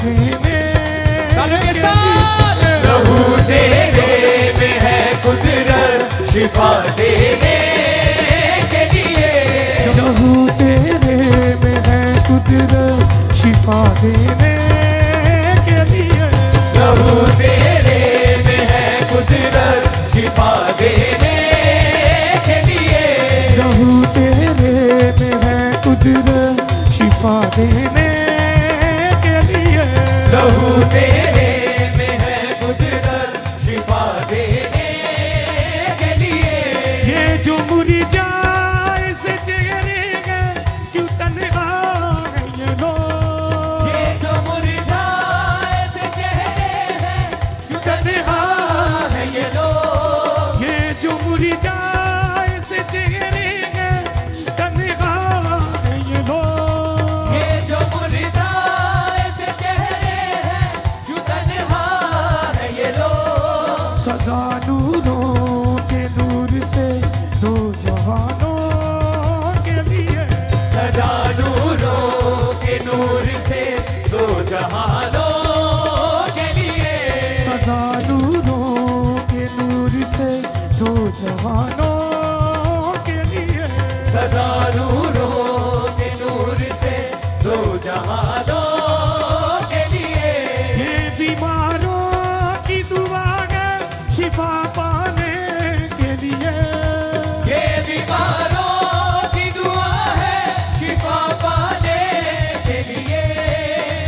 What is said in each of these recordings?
देने के साथ लहू तेरे में है कुदरत शिफा देने के लिए। लहू तेरे में है कुदरत शिफा देने के लिए। लहू तेरे में है कुदरत शिफा देने के लिए। लहू तेरे में है कुदरत शिफा देने के लिए। लहू तेरे में है कुदरत शिफा देने के लिए। ये जो मुरझाए से चेहरे हैं क्यों तन्हा है ये लोग। ये जो मुरझाए से चेहरे हैं क्यों तन्हा है ये लोग। ये जो मुरझाए से चेहरे हैं तन्हा है ये लोग। ये जो मुरझाए से चेहरे हैं क्यों तन्हा है ये लोग। सजा नूरों के नूर से दो जहानों के लिए। सजा नूरों के नूर से दो जहानों के लिए। सजा नूरों के नूर से दो जहानों के लिए। सजा नूरों के नूर से दो जहानों के लिए। ये बीमारों की दुआ है शिफा पाने के लिए। ये बीमारों की दुआ है शिफा पाने के लिए।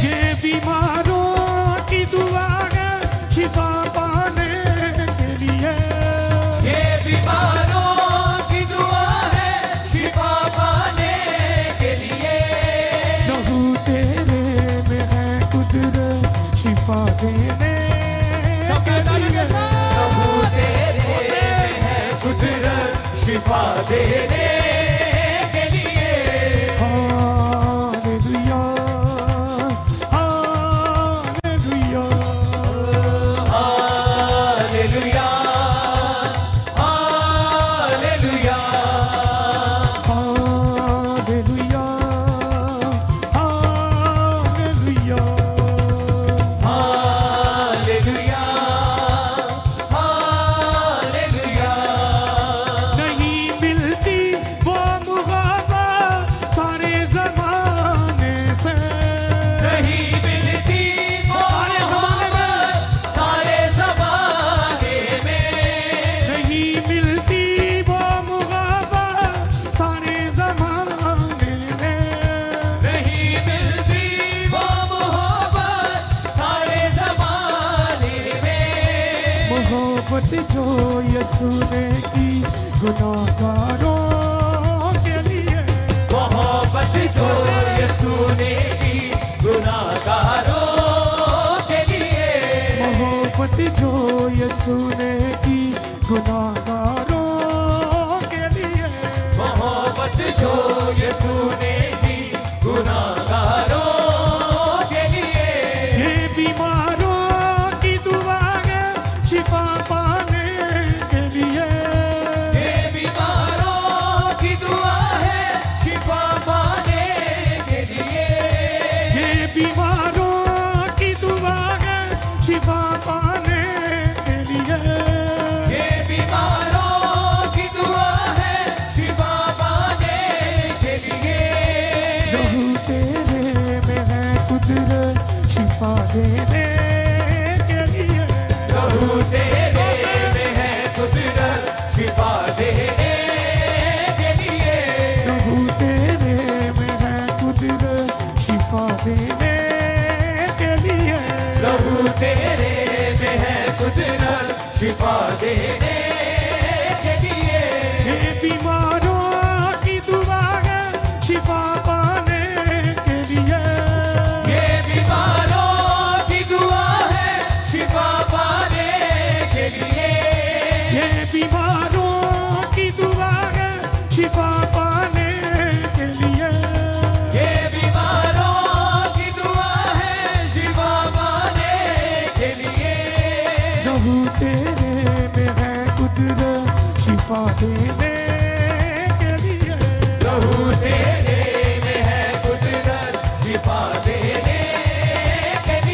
ये बीमारों की दुआ है शिफा पाने के लिए। ये बीमारों की दुआ है शिफा पाने के लिए। लहू तेरे में है कुदरत शिफा देने के लिए। प्रभु तेरे में है कुदरत शिफा देने के लिए। Hallelujah hallelujah hallelujah hallelujah hallelujah hallelujah. Hallelujah hallelujah. नहीं मिलती वो मुहाबत सारे ज़माने से। नहीं मिलती वो मोहब्बत सारे ज़माने में। नहीं मिलती वो मुहाबत सारे ज़माने में। नहीं मिलती वो मोहब्बत सारे ज़माने में। मोहब्बत जो यसू ने की गुनाहगारों के लिए। मोहब्बत जो यीशु ने की गुनाहगारों के लिए। मोहब्बत जो यसू ने की गुनाहगारों के लिए। मोहब्बत जो यीशु ने की गुनाहगारों के लिए। ये बीमारों की दुआ है शिफा पाने के लिए। ये बीमारों की दुआ है शिफा पाने के लिए। ये बीमारों की दुआ है शिफा पाने के लिए। ये बीमारों की दुआ है शिफा पाने के लिए। लहू तेरे में है कुदरत शिफा देने के लिए। लहू तेरे में है कुदरत शिफा देने के लिए। लहू तेरे में है कुदरत शिफा देने के लिए। लहू तेरे में है कुदरत शिफा देने के लिए। ये बीमारों की दुआ है शिफा पाने के लिए। ये बीमारों की दुआ है शिफा पाने के लिए। ये बीमारों की दुआ है शिफा पाने के लिए। ये बीमारों की दुआ है शिफा पाने के लिए। लहू तेरे में है कुदरत शिफा देने के लिए। लहू तेरे में है कुदरत शिफा देने के लिए।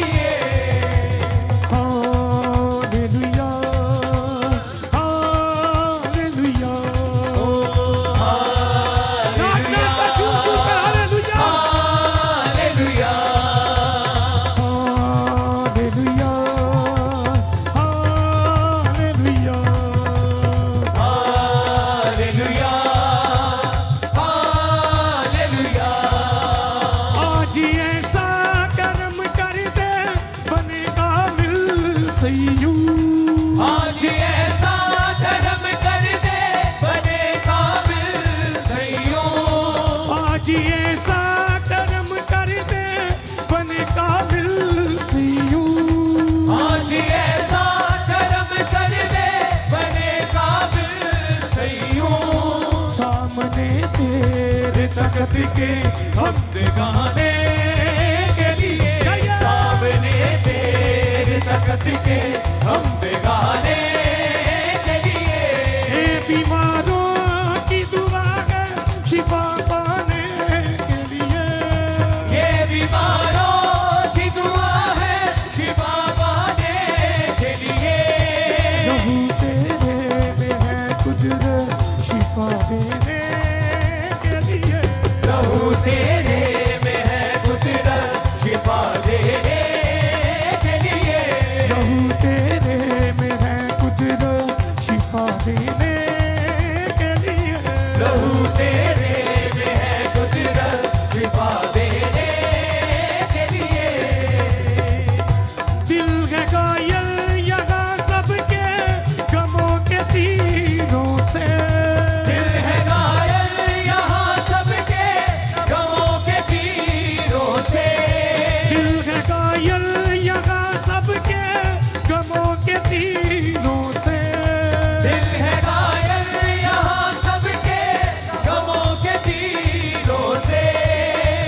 सदके हमद गाने के लिए सामने तेरे तख्त के हमद गाने के लिए बीमारों की दुआ है शिफा पाने के लिए ये बीमारों की दुआ है शिफा पाने के लिए लहू तेरे में है कुदरत शिफा देने के लिए लहू तेरे में है कुदरत शिफा देने के लिए लहू तेरे में है कुदरत शिफा देने के लिए लहू तेरे में है कुदरत शिफा देने के लिए दिल है घायल यहाँ सबके गमों के तीरों से दिल है घायल यहाँ सबके गमों के तीरों से दिल है घायल यहाँ सबके गमों के तीरों से दिल है घायल यहाँ सबके गमों के तीरों से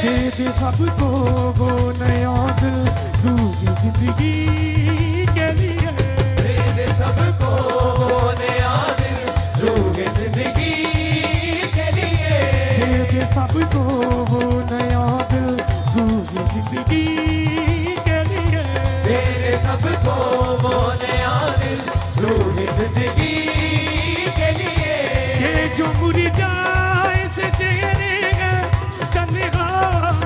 दे दे सबको वो नया दिल दूसरी जिंदगी के लिए तेरे सबको नया दिल रूह जिंदगी के लिए दे दे सबको वो नया दिल दूसरी जिंदगी के लिए तेरे सबको वो नया दिल रूह जिंदगी के लिए ये जो मुरझाए से चेहरे हैं तन्हा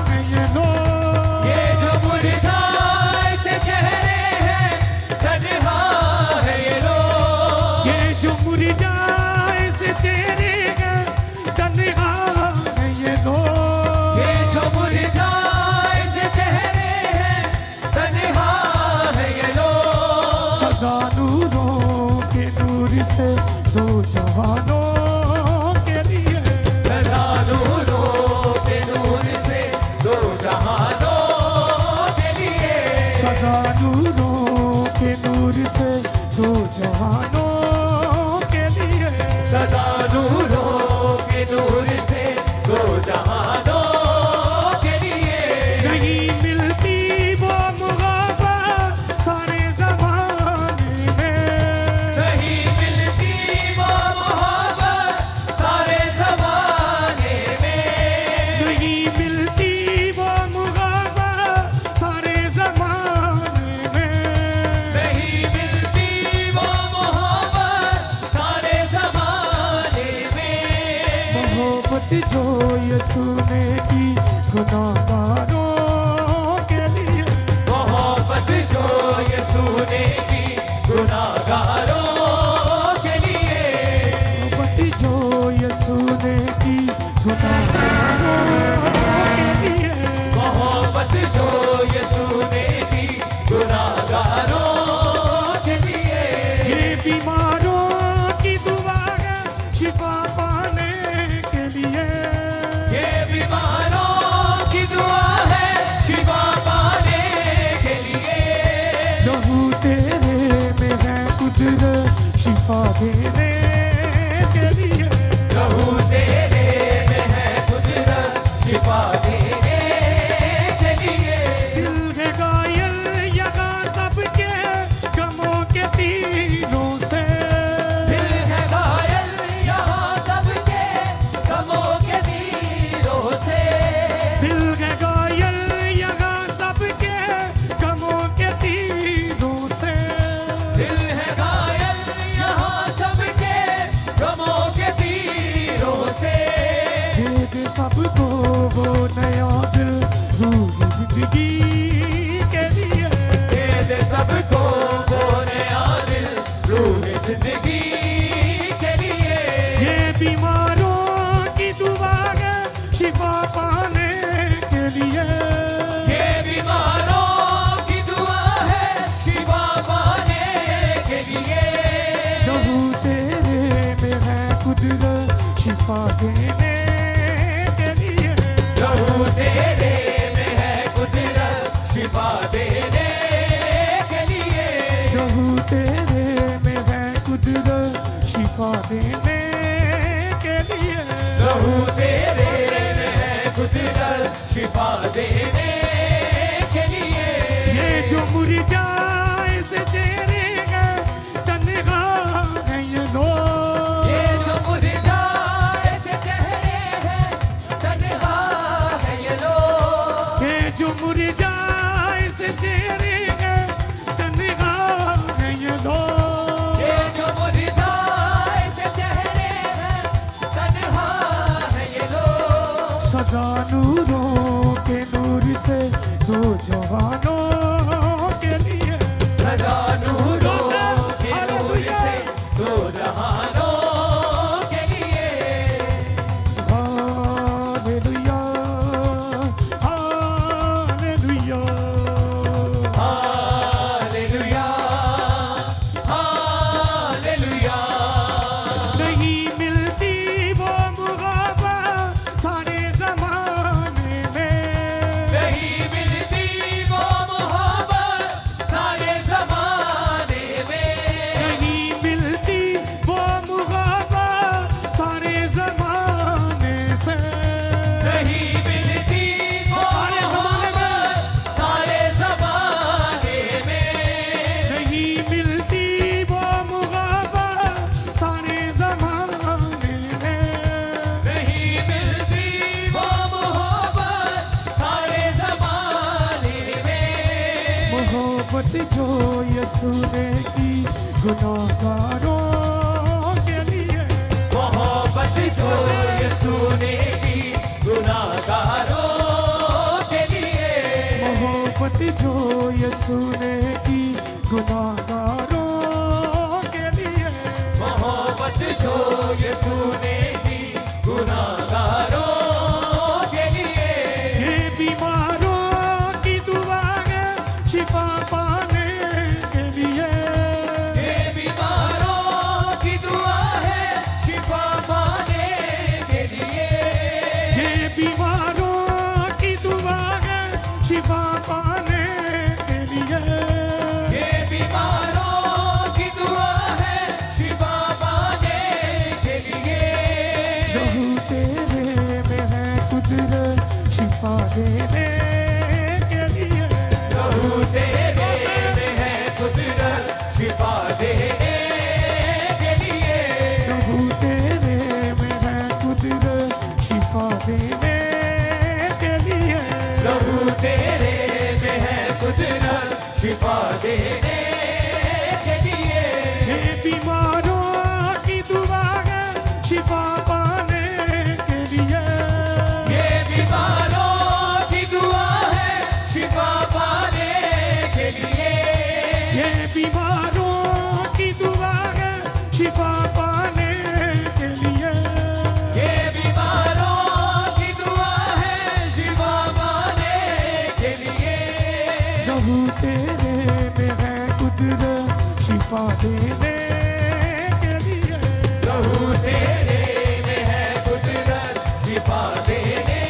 है ये लोग ये जो मुरझाए से चेहरे हैं तन्हा है ये लोग ये जो मुरझाए से चेहरे हैं तन्हा है ये लोग ये जो मुरझाए से चेहरे हैं तन्हा है ये लोग सजा नूरों के नूर से दो जहानों के लिए सजा नूरों के नूर से दो जहानों के लिए सजा नूरों के नूर से दो जहानों के लिए सजा नूरों के नूर से दो जहानों के लिए नहीं मिलती वो मुहाबत सारे जमाने में नहीं मिलती वो मोहब्बत सारे ज़माने में नहीं मिलती वो मुहाबत सारे जमाने में नहीं मिलती वो मोहब्बत सारे ज़माने में मोहब्बत जो यसू ने की गुनाहगारों के लिए मोहब्बत जो यीशु ने की गुनाहगारों के लिए मोहब्बत जो यसू ने की गुनाहगारों के लिए मोहब्बत जो यीशु ने की गुनाहगारों के लिए ये बीमारों की दुआ है शिफा पाने के लिए ये बीमारों की दुआ है शिफा पाने के लिए लहू तेरे में है कुदरत शिफा देने के लिए लहू तेरे में है कुदरत शिफा देने के लिए दिल है घायल यहाँ सबके गमों के तीरों से दिल है घायल यहाँ सबके गमों के तीरों से दिल है घायल यहाँ सबके गमों के तीरों से दिल है घायल यहाँ सबके गमों के तीरों से दे दे सबको वो नया दिल रूह जिंदगी के लिए दे दे सबको वो नया दिल रूह जिंदगी के लिए ये बीमारों की दुआ है शिफा पाने के लिए ये बीमारों की दुआ है शिफा पाने के लिए लहू तेरे में है कुदरत शिफा देने के लिए लहू तेरे में है कुदरत शिफा देने के लिए लहू तेरे में है कुदरत शिफा देने के लिए लहू तेरे में है देने के लिए ये जो मुरझाए से चेहरे हैं तन्हा है ये लोग ये जो मुरझाए से चेहरे हैं तन्हा है ये लोग ये जो मुरझाए से चेहरे हैं तन्हा है ये लोग ये जो मुरझाए से चेहरे हैं तन्हा है ये लोग सजा नूरों के नूर से दो जवानों के लिए सजा नूरों के नूर से दो जहानों के लिए हालेलुया हालेलुया हालेलुया हालेलुया नहीं मिलती वो मुहाबत सारे जमाने में नहीं मिलती वो मोहब्बत सारे ज़माने में नहीं मिलती वो मुहाबत सारे जमाने से नहीं मिलती वो मोहब्बत सारे ज़माने में नहीं मिलती वो मुहाबत सारे जमाने में नहीं मिलती वो मोहब्बत सारे ज़माने में मोहब्बत जो यसू ने की गुनाहगारों के लिए मोहब्बत जो यीशु ने की गुनाहगारों के लिए मोहब्बत जो यसू ने की गुनाहगारों के लिए मोहब्बत जो यीशु ने की गुनाहगारों के लिए ये बीमारों की दुआ है शिफा पाने के लिए ये बीमारों की दुआ है शिफा पाने के लिए ये बीमारों की दुआ है शिफा पाने के लिए ये बीमारों की दुआ है शिफा पाने के लिए रहू तेरे में है कुदरत शिफा देने के लिए प्रभु तेरे में है कुदरत शिफा देने के लिए रहू तेरे में है कुदरत शिफा देने के लिए प्रभु तेरे में है कुदरत शिफा देने के लिए ये बीमारों की दुआ है शिफा पाने के लिए ये बीमारों की दुआ है शिफा पाने के लिए ये बीमारों की दुआ है शिफा पाने के लिए ये बीमारों की दुआ है शिफा पाने के लिए रहू तेरे में है कुदरत शिफा देने के लिए प्रभु तेरे में है कुदरत शिफा देने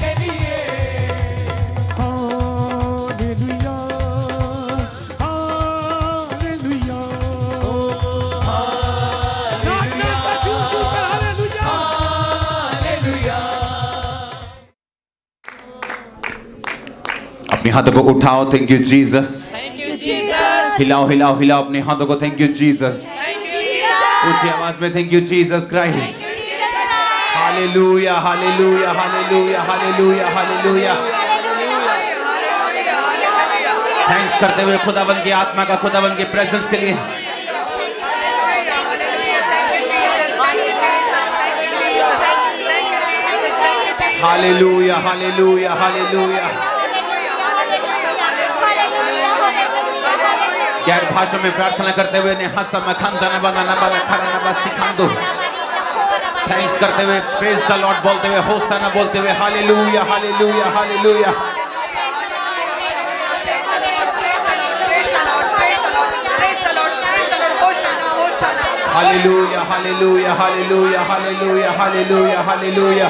के लिए हालेलुया हालेलुया नाच नाच का झूम झूम कर हालेलुया हालेलुया अपने हाथों को उठाओ थैंक यू जीसस हिलाओ हिलाओ हिलाओ अपने हाथों को थैंक यू जीसस ऊंची आवाज में thank you Jesus Christ hallelujah hallelujah hallelujah hallelujah hallelujah thanks करते हुए खुदावन की आत्मा का खुदावन के प्रेजेंस के लिए हालेलुया हालेलुया हालेलुया गैर भाषा में प्रार्थना करते हुए ने हंसा मखान दाना बना ना बना खरा ना बस सिखांदो थैंक्स करते हुए प्रेज द लॉर्ड बोलते हुए होसाना बोलते हुए hallelujah hallelujah hallelujah hallelujah hallelujah hallelujah hallelujah hallelujah hallelujah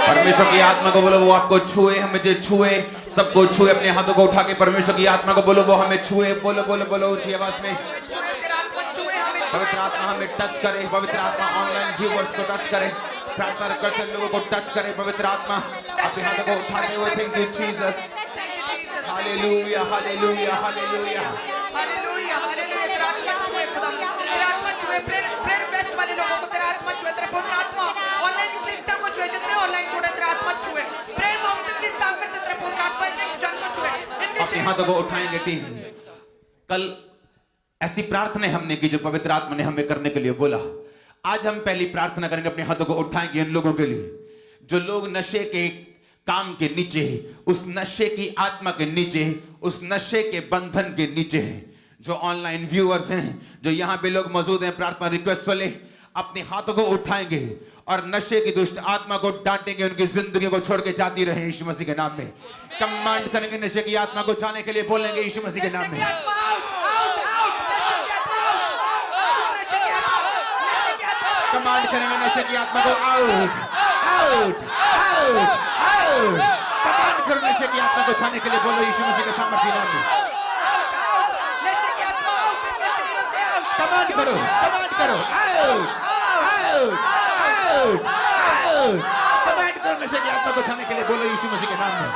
परमेश्वर की आत्मा को बोलो वो आपको छुए हमें जो छुए सबको छुए अपने हाथों को उठा के परमेश्वर की आत्मा को बोलो वो हमें छुए बोलो बोलो बोलो ऊंची आवाज में पवित्र आत्मा हमें टच करे, पवित्र आत्मा ऑनलाइन व्यूअर्स को टच करे, प्रार्थना करते लोगों को टच करे। पवित्र आत्मा अपने हाथों को उठाते हुए thank you Jesus, hallelujah hallelujah hallelujah hallelujah hallelujah. तेरा आत्मा छुए खुदा, तेरा आत्मा छुए प्रेयर बेस्ट वाले लोगों को, तेरा आत्मा छुए, तेरा पवित्र आत्मा ऑनलाइन क्रिस्टियन को छुए, जितने ऑनलाइन जुड़े तेरा आत्मा छुए, प्रेयर मोमेंट के सामने से तेरा पवित्र आत्मा इनके जन को छुए, अपने हाथों को उठाएंगे टीम। कल ऐसी प्रार्थना हमने की जो पवित्र आत्मा ने हमें करने के लिए बोला। आज हम पहली प्रार्थना करेंगे, अपने हाथों को उठाएंगे इन लोगों के लिए जो लोग नशे के काम के नीचे, उस नशे की आत्मा के नीचे, उस नशे के बंधन के नीचे हैं। जो ऑनलाइन व्यूअर्स हैं, जो यहाँ पे लोग मौजूद हैं प्रार्थना रिक्वेस्ट वाले, अपने हाथों को उठाएंगे और नशे की दुष्ट आत्मा को डांटेंगे, उनकी जिंदगी को छोड़ के जाती रहे यीशु मसीह के नाम में। कमांड करेंगे नशे की आत्मा को जाने के लिए, बोलेंगे यीशु मसीह के नाम में। कमांड करेंगे नशे की आत्मा को out out out out. Command करो नशे की आत्मा को छाने के लिए, बोलो यीशु मसीह के सामर्थ्य नाम में। कमांड करो out out out out. Command करो नशे की आत्मा को छाने के लिए, बोलो यीशु मसीह के नाम में।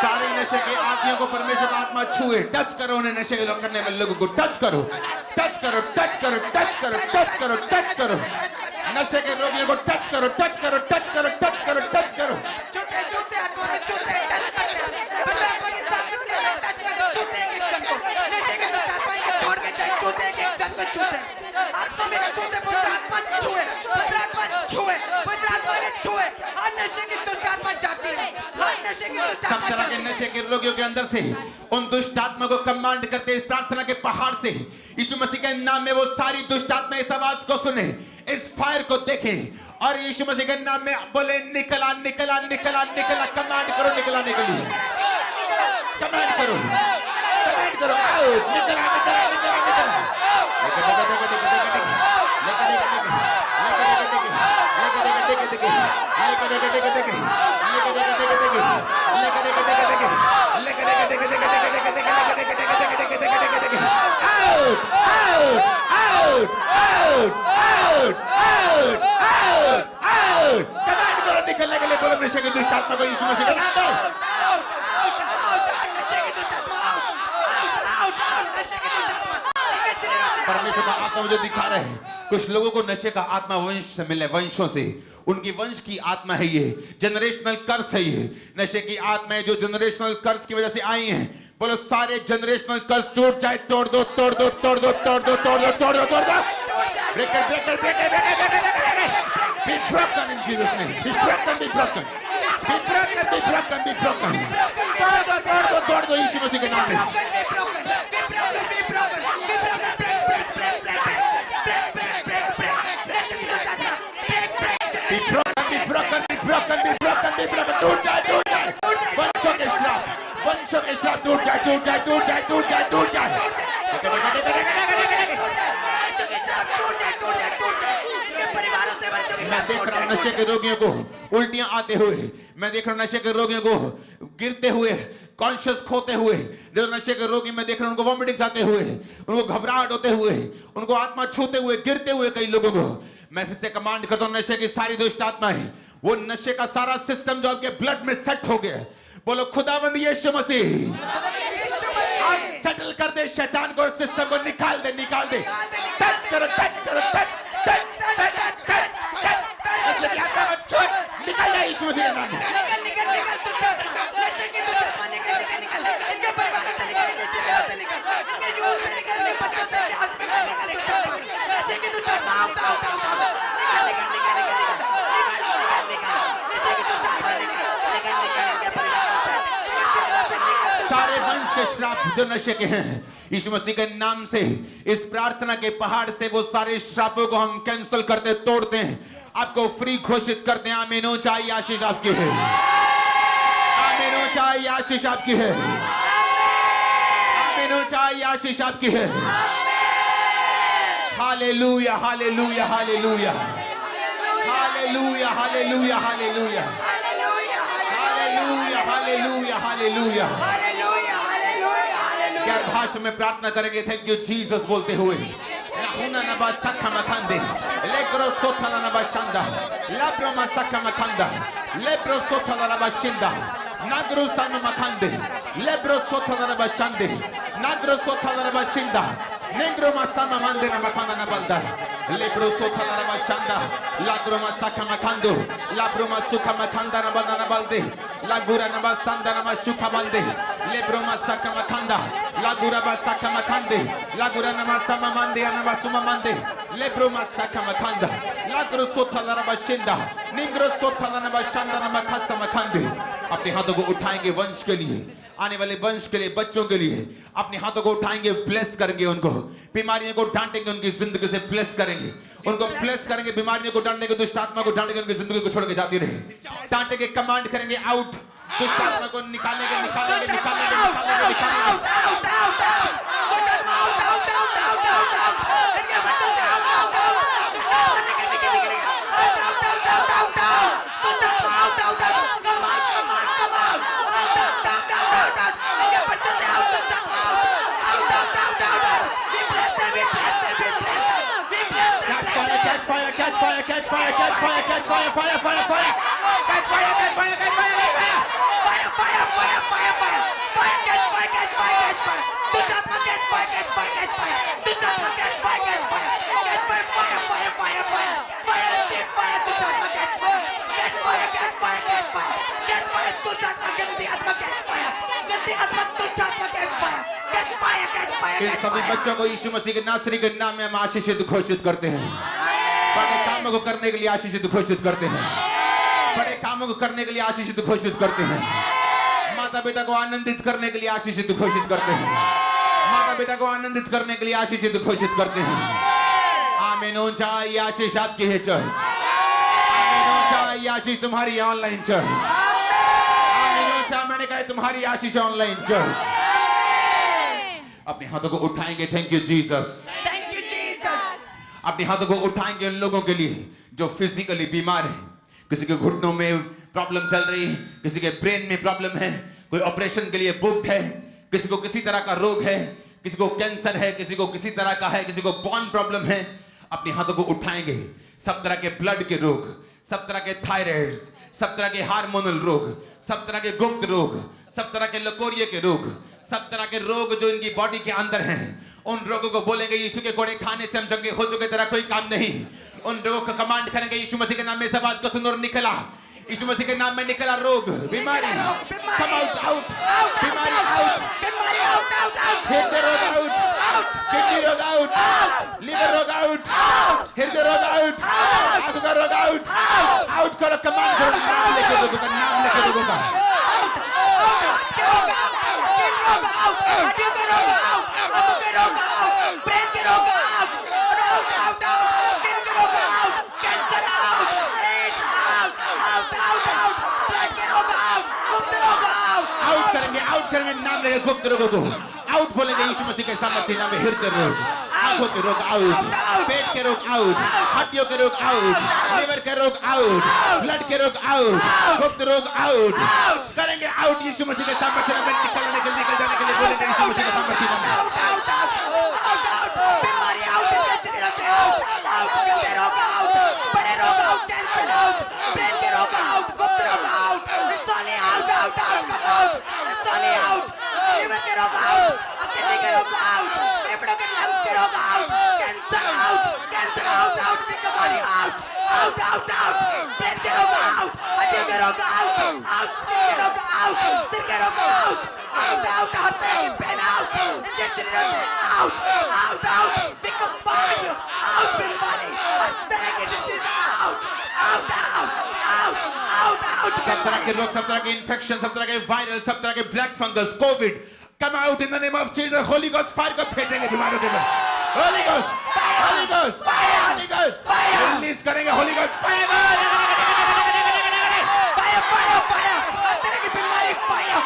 सारे नशे के आदमियों को परमेश्वर का आत्मा छुए, टच करो उन्हें, नशे करने वाले लोगों को टच करो, टच करो टच करो टच करो टच करो टच करो। नशे के रोगियों को टच करो टच करो टच करो टच करो टच करो। सब तरह के नशे के रोगियों के अंदर से उन दुष्ट आत्मा को कमांड करते इस प्रार्थना के पहाड़ से यीशु मसीह के नाम में वो सारी दुष्ट आत्मा इस आवाज को सुने, इस फायर को देखें और यीशु मसीह के नाम में बोले निकला निकला निकला निकला। कमांड करो निकलाने के लिए, कमांड करो आउट, निकला निकला निकला निकलने के लिए बोलो नशे की दुष्ट आत्मा को यीशु मसीह के नाम में। परमेश्वर का आत्मा मुझे दिखा रहे हैं कुछ लोगों को नशे का आत्मा वंश से मिले, वंशों से, उनकी वंश की आत्मा है ये, जनरेशनल कर्स है ये। नशे की आत्मा है जो जनरेशनल कर्स की वजह से आई हैं। बोलो सारे जनरेशनल कर्स टूट जाए, तोड़ दो तोड़ दो तोड़ दो तोड़ दो तोड़ दो तोड़ दो तोड़ दो। Breaker breaker breaker breaker be broken in Jesus name, be broken be broken be broken be broken be broken। तोड़ दो यीशु मसीह के नाम में। Be broken, be broken, be broken, be broken, be broken। टूट जाए वंशों के श्राप टूट जाए टूट जाए टूट जाए टूट जाए टूट जाए। मैं देख रहा हूं नशे के रोगियों को उल्टियां आते हुए, मैं देख रहा हूं नशे के रोगियों को गिरते हुए, कॉन्शियस खोते हुए। जो नशे के रोगी मैं देख रहा हूं उनको वॉमिटिंग्स आते हुए, उनको घबराहट होते हुए, उनको आत्मा छूते हुए, गिरते हुए कई लोगों को। मैं फिर से कमांड करता हूं नशे की सारी दुष्ट आत्मा है, वो नशे का सारा सिस्टम जो आपके ब्लड में सेट हो गया, बोलो खुदावंद यीशु मसीह सेटल कर दे शैतान को, सिस्टम को निकाल दे निकाल दे। टच करो टच करो टच टच टच टच निकल जाए यीशु मसीह के नाम में। सारे वंश के श्राप जो नशे के हैं यीशु मसीह के नाम से इस प्रार्थना के पहाड़ से वो सारे श्रापों को हम कैंसिल करते तोड़ते हैं, आपको फ्री घोषित करते हैं। आमीन हो चाहिए आशीष आपकी है, आमीन हो चाहिए आशीष आपकी है, आमीन हो चाहिए आशीष आपकी है। Hallelujah hallelujah hallelujah hallelujah hallelujah hallelujah hallelujah hallelujah hallelujah hallelujah hallelujah hallelujah क्या भाषा में प्रार्थना करेंगे थैंक यू जीसस बोलते हुए Una nabasaka makande, legro sota la nabashanda, labro masaka makanda, lebro sota la nabashinda, nagro sanu makande, lebro sota la nabashande, nagro sota la nabashinda, negro masama mande na makanda nabalda, lebro sota la nabashanda, lagro masaka makando, labro masuka makanda nabanda nabalde, lagura nabasanda namashuka balde, lebro masaka makanda, lagura basaka makande, lagura namasama mande anabasuma mande, lebro masaka makanda, lagro sota la nabashinda, negro sota la nabashanda namakasta makande. अपने हाथों को उठाएंगे वंश के लिए आने वाले वंश के लिए बच्चों के लिए अपने हाथों को उठाएंगे ब्लेस करेंगे उनको बीमारियों को डांटेंगे उनकी जिंदगी से ब्लेस करेंगे उनको ब्लेस करेंगे बीमारियों को डांटेंगे दुष्ट आत्मा को डांटेंगे उनकी जिंदगी को छोड़ के जाती रहे डांटेंगे कमांड करेंगे आउट दुष्ट आत्मा को निकालेंगे निकालेंगे निकालेंगे निकालेंगे निकालेंगे Catch fire, catch fire, catch fire, catch fire, catch fire, fire, fire, fire, catch fire, catch fire, catch fire, catch fire, fire, fire, fire, fire, fire, fire, catch fire, catch fire, catch fire, catch fire, catch fire, catch fire, catch fire, catch fire, catch fire, fire, fire, fire, fire, fire, catch fire, catch fire, catch fire, catch fire, catch fire, catch fire, दुष्ट आत्मा गंदी आत्मा catch fire, गंदी आत्मा दुष्ट आत्मा catch fire, catch fire, catch fire, इन सभी बच्चों को यीशु मसीह के नासरी के नाम में हम आशीषित घोषित करते हैं बड़े कामों को करने के लिए आशीषित घोषित करते हैं बड़े कामों को करने के लिए आशीषित घोषित करते हैं माता पिता को आनंदित करने के लिए आशीषित घोषित करते हैं माता पिता को आनंदित करने के लिए आशीषित घोषित करते हैं आमीन ऊंचा ये आशीष आपकी है चर्च आमीन ऊंचा ये आशीष तुम्हारी ऑनलाइन चर्च आमीन ऊंचा मैंने कहा तुम्हारी आशीष ऑनलाइन चर्च अपने हाथों को उठाएंगे थैंक यू जीसस अपने हाथों को उठाएंगे उन लोगों के लिए जो फिजिकली बीमार हैं किसी के घुटनों में प्रॉब्लम चल रही है किसी के ब्रेन में प्रॉब्लम है कोई ऑपरेशन के लिए बुक्ड है किसी को किसी तरह का रोग है किसी को कैंसर है किसी को किसी तरह का है किसी को बॉर्न प्रॉब्लम है अपने हाथों को उठाएंगे सब तरह के ब्लड के रोग सब तरह के थायराइड सब तरह के हार्मोनल रोग सब तरह के गुप्त रोग सब तरह के लकोरिये के रोग सब तरह के रोग जो इनकी बॉडी के अंदर हैं उन रोगों को बोलेंगे यीशु के कोड़े खाने से हम चंगे हो चुके तेरा कोई काम नहीं उन रोगों का कमांड करेंगे यीशु मसीह के नाम में सब आज को सुन और निकला यीशु मसीह के नाम में निकला रोग बीमारी कम आउट आउट बीमारी आउट हृदय रोग आउट किडनी रोग आउट लिवर रोग आउट हृदय रोग आउट आंसू का रोग आउट आउट करो कमांड करो नाम लेके लोगों का नाम लेके लोगों का आउट करेंगे नाम लेके गुप्त रोगों को आउट बोलेंगे यीशु मसीह के सामर्थ्य नाम में हृदय रोग आंखों के रोग आउट पेट के रोग आउट हड्डियों के रोग आउट लिवर के रोग आउट ब्लड के रोग आउट गुप्त रोग आउट करेंगे आउट यीशु मसीह के सामर्थ्य नाम में निकल जाने के लिए बोलेंगे यीशु मसीह के सामर्थ्य नाम में बीमारी आउट बड़े रोग आउट कैंसर आउट ब्रेन के रोग आउट गुप्त रोग आउट साले आउट आउट आउट साले आउट लिवर के रोग आउट किडनी के रोग आउट फेफड़ों के लंग्स के रोग आउट कैंसर आउट आउट बीमारी आउट ब्रेन के रोग आउट हड्डियों के रोग आउट के रोग आउट सिर के रोग out pain out injection out we combine you out बीमारी तरह के डिसीज आउट सब तरह के रोग सब तरह के इन्फेक्शन सब तरह के वायरल सब तरह के black fungus Covid come out in the name of Jesus Holi ghost fire को फेंकेंगे बीमारियों के ऊपर होली घोस्ट फायर रिलीज करेंगे होली घोस्ट फायर तरह की बीमारी फायर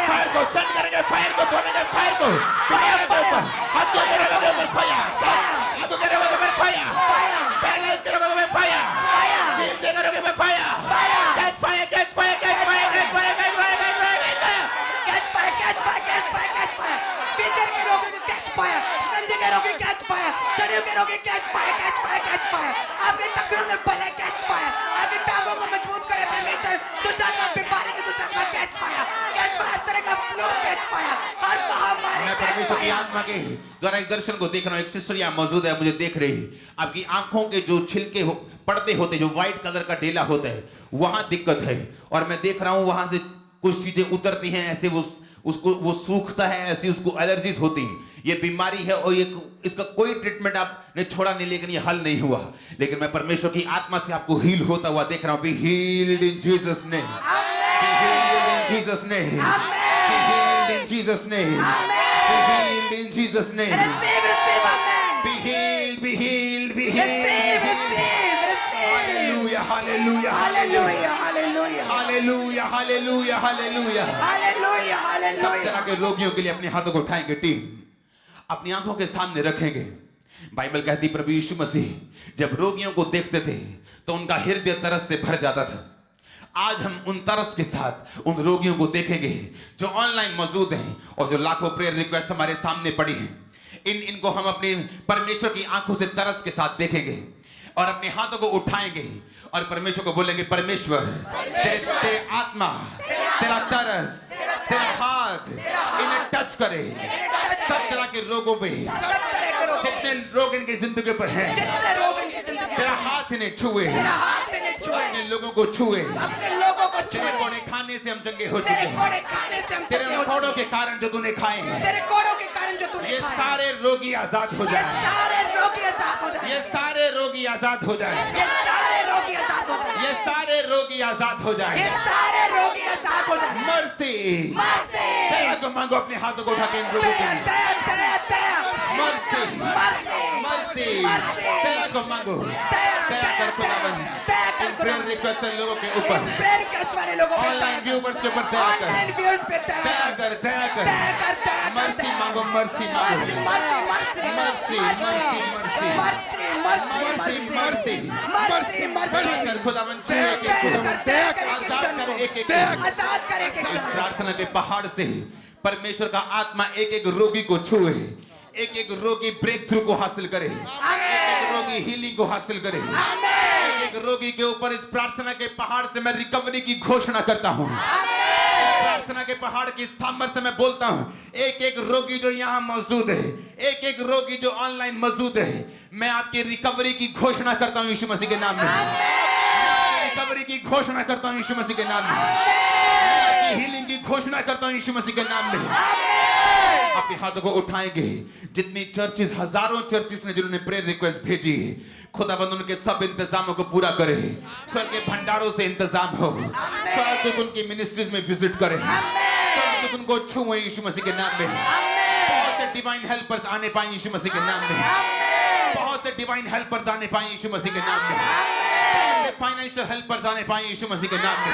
फायर को सेंड करेंगे फायर को बोलेंगे फायर को फायर के ऊपर हाथों के रोगों के ऊपर फायर हाथों के रोगों के ऊपर फायर बैलेंस के रोगों में फायर दिल के रोगों में फायर रोगी कैच फायर, शरीर के रोगी catch fire, catch fire, catch fire, आपके टखनों में बले कैच फायर, आपकी टांगों को मजबूत करे परमेश्वर, दुष्टात्मा बीमारी की दुष्टात्मा कैच फायर, तरह का फ्लो कैच फायर, हर महामारी मैं परमेश्वर की आत्मा के द्वारा एक दर्शन को देख रहा हूँ। एक सिस्टर यहाँ मौजूद है, मुझे देख रही है। आपकी आंखों के जो छिलके पर्दे होते, जो व्हाइट कलर का डेला होता है, वहां दिक्कत है। और मैं देख रहा हूँ वहां से कुछ चीजें उतरती हैं, ऐसे वो सूखता है, ऐसी उसको एलर्जीज होती हैं। ये बीमारी है और ये इसका कोई ट्रीटमेंट आपने छोड़ा नहीं, लेकिन ये हल नहीं हुआ। लेकिन मैं परमेश्वर की आत्मा से आपको हील होता हुआ देख रहा हूँ। B healed in Jesus name, B healed in Jesus name, B healed in Jesus name, B healed in Jesus name, be healed, be healed, be healed. Hallelujah, hallelujah, hallelujah, hallelujah, hallelujah, hallelujah, hallelujah, hallelujah, सब hallelujah. तरह के रोगियों के लिए अपने हाथों को उठाएंगे, टीम अपनी आंखों के सामने रखेंगे। बाइबल कहती प्रभु यीशु मसीह जब रोगियों को देखते थे तो उनका हृदय तरस से भर जाता था। आज हम उन तरस के साथ उन रोगियों को देखेंगे जो ऑनलाइन मौजूद हैं और जो लाखों प्रेयर रिक्वेस्ट हमारे सामने पड़ी हैं। इनको हम अपने परमेश्वर की आंखों से तरस के साथ देखेंगे और अपने हाथों को उठाएंगे और परमेश्वर को बोलेंगे, परमेश्वर तेरे आत्मा, तेरा तरस, तेरा हाथ इन्हें टच करे। सब तरह के रोगों पे, जितने रोग इनकी जिंदगी पर हैं, तेरा हाथ इन्हें छुए, अपने लोगों को छुए। तेरे कोड़े खाने से हम चंगे हो चुके हैं, तेरे कोड़ों के कारण जो तूने खाए हैं, ये सारे रोगी आजाद हो जाए, ये सारे रोगी आजाद हो जाए, ये सारे रोगी आजाद हो जाए। मर्सी, तेरा को मांगो, अपने हाथों को उठा के इन लोगों के लिए मर्सी, मर्सी, तेरा को मांगो, तेरा कर खुदावन इन प्रेयर रिक्वेस्ट लोगों के ऊपर, ऑनलाइन व्यूअर्स के ऊपर दया कर, दया कर, मर्सी मांगो, मर्सी मांगो, mercy, mercy, mercy, mercy, mercy कर खुदावन, आजाद कर एक प्रार्थना के पहाड़ से परमेश्वर का आत्मा एक एक रोगी को छुए, एक एक रोगी ब्रेक थ्रू को हासिल करे, एक एक रोगी हीलिंग को हासिल करे। एक एक रोगी के ऊपर इस प्रार्थना के पहाड़ से मैं रिकवरी की घोषणा करता हूँ। प्रार्थना के पहाड़ की सामर्थ्य से मैं बोलता हूँ, एक एक रोगी जो यहाँ मौजूद है, एक एक रोगी जो ऑनलाइन मौजूद है, मैं आपकी रिकवरी की घोषणा करता हूँ यीशु मसीह के नाम में। रिकवरी की घोषणा करता हूँ यीशु मसीह के नाम में। हीलिंग की घोषणा करता हूँ यीशु मसीह के नाम में। अपने हाथों को उठाएंगे। जितनी चर्चेस, हजारों चर्चेस ने जिन्होंने प्रेयर रिक्वेस्ट भेजी, खुदाबंद उनके सब इंतजामों को पूरा करे। स्वर्ग के भंडारों से इंतजाम हो, स्वर्ग उनकी मिनिस्ट्रीज में विजिट करे, स्वर्ग उनको छुए यीशु मसीह के नाम में। बहुत से डिवाइन हेल्पर्स आने पाए यीशु मसीह के नाम में, बहुत से डिवाइन हेल्पर्स आने पाए यीशु मसीह के नाम में, फाइनेंशियल हेल्पर्स आने पाए यीशु मसीह के नाम में।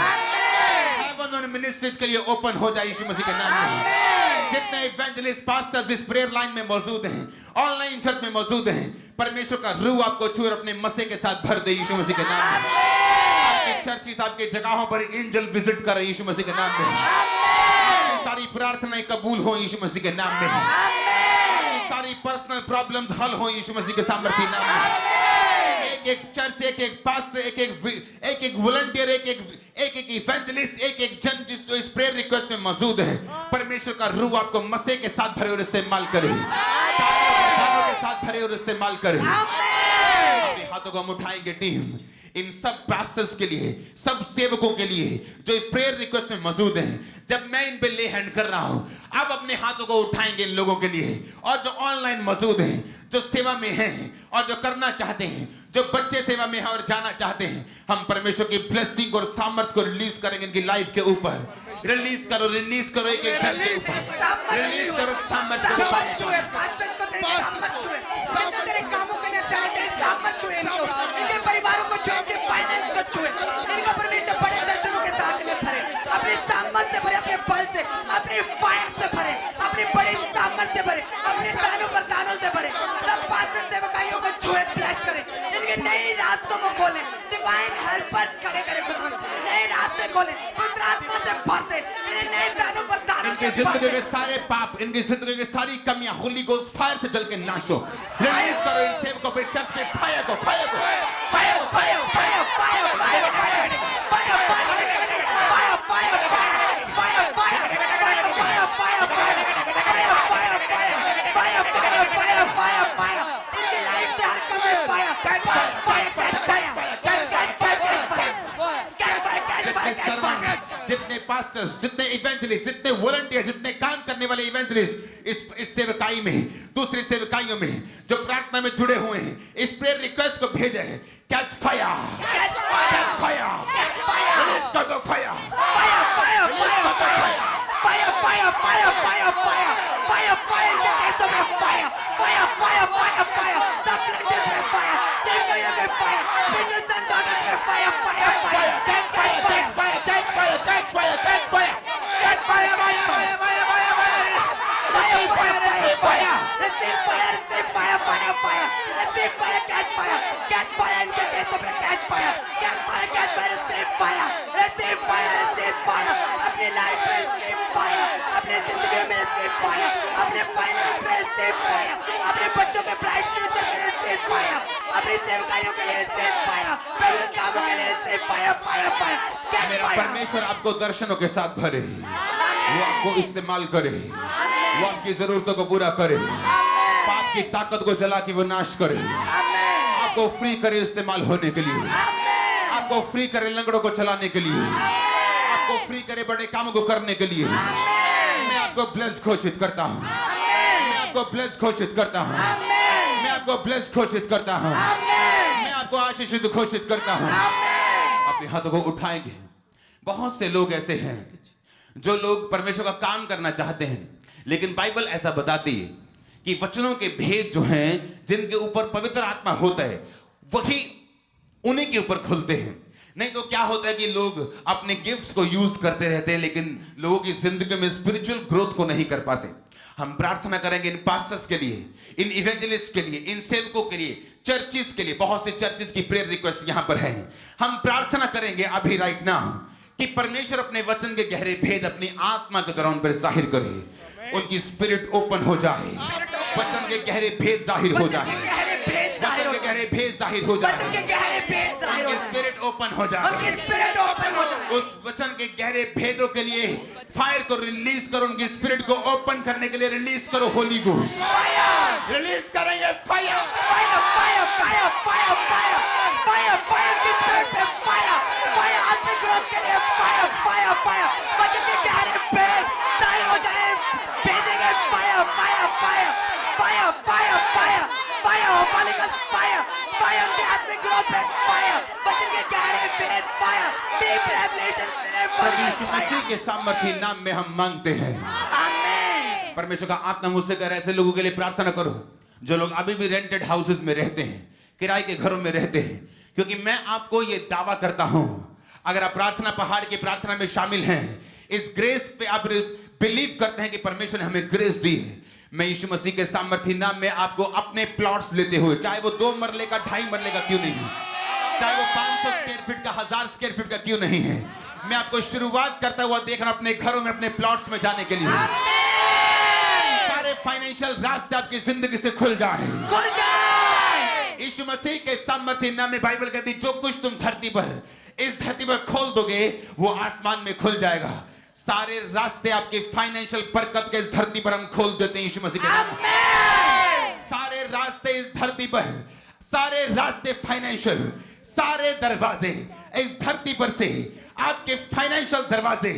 हेवन मिनिस्ट्रीज के लिए ओपन हो जाए यीशु मसीह के नाम में। जितने इवेंजलिस्ट पास्टर्स इस प्रेयर लाइन में मौजूद हैं, ऑनलाइन चर्च में मौजूद हैं, परमेश्वर का रूह आपको छुए और अपने मसीह के साथ भर दे यीशु मसीह के नाम में। आपकी चर्चेस, आपके जगहों पर एंजल विजिट कर यीशु मसीह के नाम में। सारी प्रार्थनाएं कबूल हो यीशु मसीह के नाम में। सारी पर्सनल प्रॉब्लम्स हल हो यीशु मसीह के सामर्थ्य नाम में। एक एक चर्च, एक एक पास्टर, एक एक वॉलंटियर, एक एक इवेंजलिस्ट, एक एक जन जिस इस प्रेयर रिक्वेस्ट में मौजूद है, परमेश्वर का रूह आपको मसीह के साथ भरे और इस्तेमाल करे, के साथ भरे और इस्तेमाल करे। अपने हाथों को हम उठाएंगे टीम, इन सब पास्टर्स के लिए, सब सेवकों के लिए जो इस प्रेयर रिक्वेस्ट में मौजूद हैं। जब मैं इन पे ले हैंड कर रहा हूं, आप अपने हाथों को उठाएंगे इन लोगों के लिए, और जो ऑनलाइन मौजूद हैं, जो सेवा में हैं और जो करना चाहते हैं, जो बच्चे सेवा में हैं और जाना चाहते हैं, हम परमेश्वर की ब्लेसिंग और सामर्थ को रिलीज करेंगे इनकी लाइफ के ऊपर। रिलीज करो, रिलीज करो, एक एक के ऊपर रिलीज करो सामर्थ के ऊपर। परिवारों को छुए, अपने फाइनेंस को छुए, इनको परमेश्वर बड़े दर्शनों के साथ में भरे, अपने सामर्थ से भरे, अपने बल से, अपने फायर से भरे, अपने बड़े सामर्थ से भरे, अपने दानों पर दानों से भरे। सब पास्टर सेवकाइयों को छुए, ब्लेस करें, इनके नए रास्तों को खोलें, डिवाइन हेल्पर्स खड़े करें, नए रास्ते खोलें, पवित्र आत्मा से भर दें, इन्हें नए दानों पर दानों इनकी जिंदगी के सारे पाप, इनकी जिंदगी की सारी कमियां होली गोस्ट फायर से जल के नाश हो। रिलीज करो इस सेव को, फिर चर्च के फायर को, फायर को, fire fire fire fire fire जितने पास्टर्स, जितने इवेंजलिस्ट, जितने वॉलंटियर, जितने काम करने वाले इवेंजलिस्ट इस सेवकाई में, दूसरी सेवकाइयों में जो प्रार्थना में जुड़े हुए हैं, इस प्रेयर रिक्वेस्ट को भेजे हैं, catch fire, catch fire, release कर दो फायर, अपनी लाइफ में receive fire, अपनी जिंदगी में receive fire, अपने फाइनेंस में receive fire, अपने बच्चों के ब्राइट फ्यूचर में receive fire, अपनी सेवकाइयों के लिए receive fire, अपने कामों के लिए receive fire, fire, fire, get मेरा fire. परमेश्वर आपको दर्शनों के साथ भरे, वो आपको इस्तेमाल करे, वो आपकी जरूरतों को पूरा करे, पाप की ताकत को जला के वो नाश करे, आपको फ्री करे इस्तेमाल होने के लिए, आपको फ्री करे लंगड़ों को चलाने के लिए, आपको फ्री करे बड़े कामों को करने के लिए। मैं आपको ब्लेस घोषित करता हूँ, मैं आपको ब्लेस घोषित करता हूँ, मैं आपको ब्लेस घोषित करता हूँ, मैं आपको आशीषित घोषित करता हूँ। अपने हाथों को उठाएंगे। बहुत से लोग ऐसे हैं जो लोग परमेश्वर का काम करना चाहते हैं, लेकिन बाइबल ऐसा बताती है कि वचनों के भेद जो हैं, जिनके ऊपर पवित्र आत्मा होता है, वही उन्हीं के ऊपर खुलते हैं। नहीं तो क्या होता है कि लोग अपने गिफ्ट्स को यूज करते रहते हैं, लेकिन लोगों की जिंदगी में स्पिरिचुअल ग्रोथ को नहीं कर पाते। हम प्रार्थना करेंगे इन पास्टर्स के लिए, इन इवेंजलिस्ट के लिए, इन सेवकों के लिए, चर्चिस के लिए। बहुत से चर्चिस की प्रेयर रिक्वेस्ट यहां पर है। हम प्रार्थना करेंगे अभी राइट नाउ कि परमेश्वर अपने वचन के गहरे भेद अपनी आत्मा के दौरान पर जाहिर करे, उनकी स्पिरिट ओपन हो जाए, वचन के गहरे भेद जाहिर हो जाए, वचन के गहरे भेद जाहिर हो जाए, उनकी स्पिरिट ओपन हो जाए, उस वचन के गहरे भेदों के लिए फायर को रिलीज करो, उनकी स्पिरिट को ओपन करने के लिए रिलीज करो होली गोस्ट। रिलीज करेंगे fire, fire, fire, fire, fire, fire, fire, fire की स्पिरिट पे फायर, फायर आत्मिक ग्रोथ के लिए फायर, फायर, फायर, वचन के गहरे भेद जाहिर हो जाए, भेजेंगे fire, fire, fire, fire, fire, fire, fire, Holi ghost fire, fire की आत्मिक ग्रोथ पे फायर, वचन के गहरे भेद फायर, डीप रेवलेशन प्रभु यीशु मसीह के सामर्थी नाम में हम मांगते हैं। आमीन। परमेश्वर का आत्मा मुझसे कह रहा है, ऐसे लोगों के लिए प्रार्थना करो जो लोग अभी भी रेंटेड हाउसेस में रहते हैं, किराए के घरों में रहते हैं, क्योंकि मैं आपको ये दावा करता हूं, अगर आप प्रार्थना पहाड़ की प्रार्थना में शामिल हैं, इस ग्रेस पे आप बिलीव करते हैं कि परमेश्वर ने हमें ग्रेस दी है, मैं यीशु मसीह के सामर्थी नाम में आपको अपने प्लॉट्स लेते हुए, चाहे वो 2 मरले का 2.5 मरले का क्यों नहीं है, चाहे वो 500 स्क्वायर फीट का 1000 स्क्वायर फीट का क्यों नहीं है, मैं आपको शुरुआत करता हुआ देख रहा हूं अपने घरों में, अपने प्लॉट्स में जाने के लिए। सारे फाइनेंशियल रास्ते आपकी जिंदगी से खुल जाए, खुल जाए। यीशु मसीह के सामर्थी नाम में बाइबल कहती है, जो कुछ तुम धरती पर, इस धरती पर खोल दोगे, वो आसमान में खुल जाएगा। सारे रास्ते आपके फाइनेंशियल बरकत के इस धरती पर हम खोल देते हैं यीशु मसीह के नाम में। सारे रास्ते इस धरती पर, सारे रास्ते फाइनेंशियल, सारे दरवाजे इस धरती पर से, आपके फाइनेंशियल दरवाजे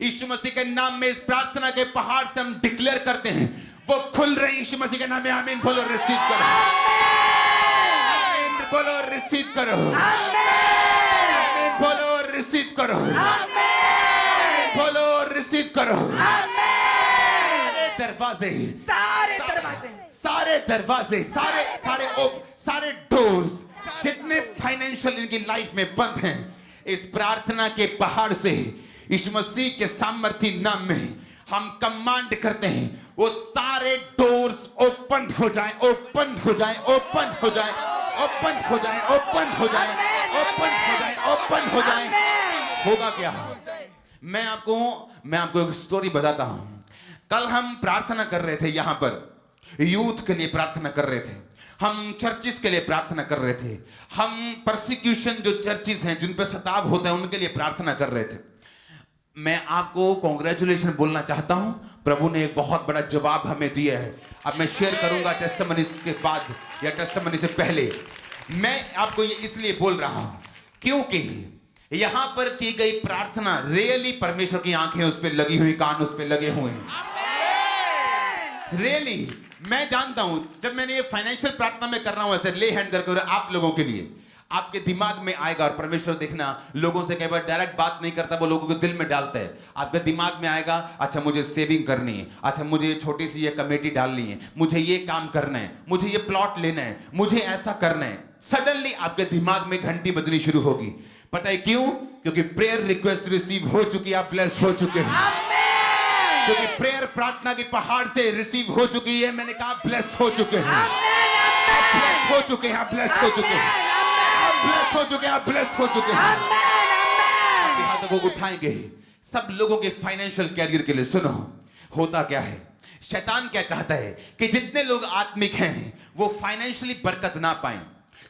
यीशु मसीह के नाम में इस प्रार्थना के पहाड़ से हम डिक्लेयर करते हैं, वो खुल रहे हैं यीशु मसीह के नाम में। आमीन बोलो, रिसीव करो, आमीन बोलो, रिसीव करो, आमीन बोलो, रिसीव करो, बोलो, रिसीव करो। सारे दरवाजे, सारे दरवाजे, सारे दरवाजे, सारे डोर्स जितने फाइनेंशियल इनकी लाइफ में बंद हैं, इस प्रार्थना के पहाड़ से यीशु मसीह के सामर्थी नाम में हम कमांड करते हैं, वो सारे डोर्स ओपन हो जाएं, ओपन हो जाएं, ओपन हो जाएं, ओपन हो जाएं, ओपन हो जाएं, ओपन हो जाएं, ओपन हो जाएं। होगा क्या? मैं आपको एक स्टोरी बताता हूं। कल हम प्रार्थना कर रहे थे, यहां पर यूथ के लिए प्रार्थना कर रहे थे, हम चर्चिस के लिए प्रार्थना कर रहे थे, हम परसिक्यूशन जो चर्चिस हैं जिन पर सताव होता है उनके लिए प्रार्थना कर रहे थे। मैं आपको कॉन्ग्रेचुलेशन बोलना चाहता हूं, प्रभु ने एक बहुत बड़ा जवाब हमें दिया है। अब मैं शेयर करूंगा टेस्टिमनी के बाद या टेस्टिमनी से पहले। मैं आपको ये इसलिए बोल रहा हूं क्योंकि यहां पर की गई प्रार्थना रियली परमेश्वर की आंखें उस पर लगी हुई, कान उस पर लगे हुए हैं। रियली मैं जानता हूं, जब मैंने ये फाइनेंशियल प्रार्थना में कर रहा हूं ऐसे ले हैंड करके आप लोगों के लिए, आपके दिमाग में आएगा, और परमेश्वर देखना लोगों से कई बार डायरेक्ट बात नहीं करता, वो लोगों के दिल में डालता है। आपके दिमाग में आएगा, अच्छा मुझे सेविंग करनी है, अच्छा मुझे छोटी सी ये कमेटी डालनी है, मुझे ये काम करना है, मुझे ये प्लॉट लेना है, मुझे ऐसा करना है। सडनली आपके दिमाग में घंटी बजनी शुरू होगी। पता है क्यों? क्योंकि प्रेयर रिक्वेस्ट रिसीव हो चुकी, आप ब्लेस हो चुके हैं। क्योंकि प्रेयर प्रार्थना की पहाड़ से रिसीव हो चुकी है। मैंने कहा ब्लेस हो चुके हैं, ब्लेस हो चुके हैं, ब्लेस हो चुके हैं, ब्लेस हो चुके हैं, ब्लेस हो चुके हैं। आपके हाथों को उठाएंगे सब लोगों के फाइनेंशियल कैरियर के लिए। सुनो होता क्या है, शैतान क्या चाहता है कि जितने लोग आत्मिक हैं वो फाइनेंशियली बरकत ना पाएं,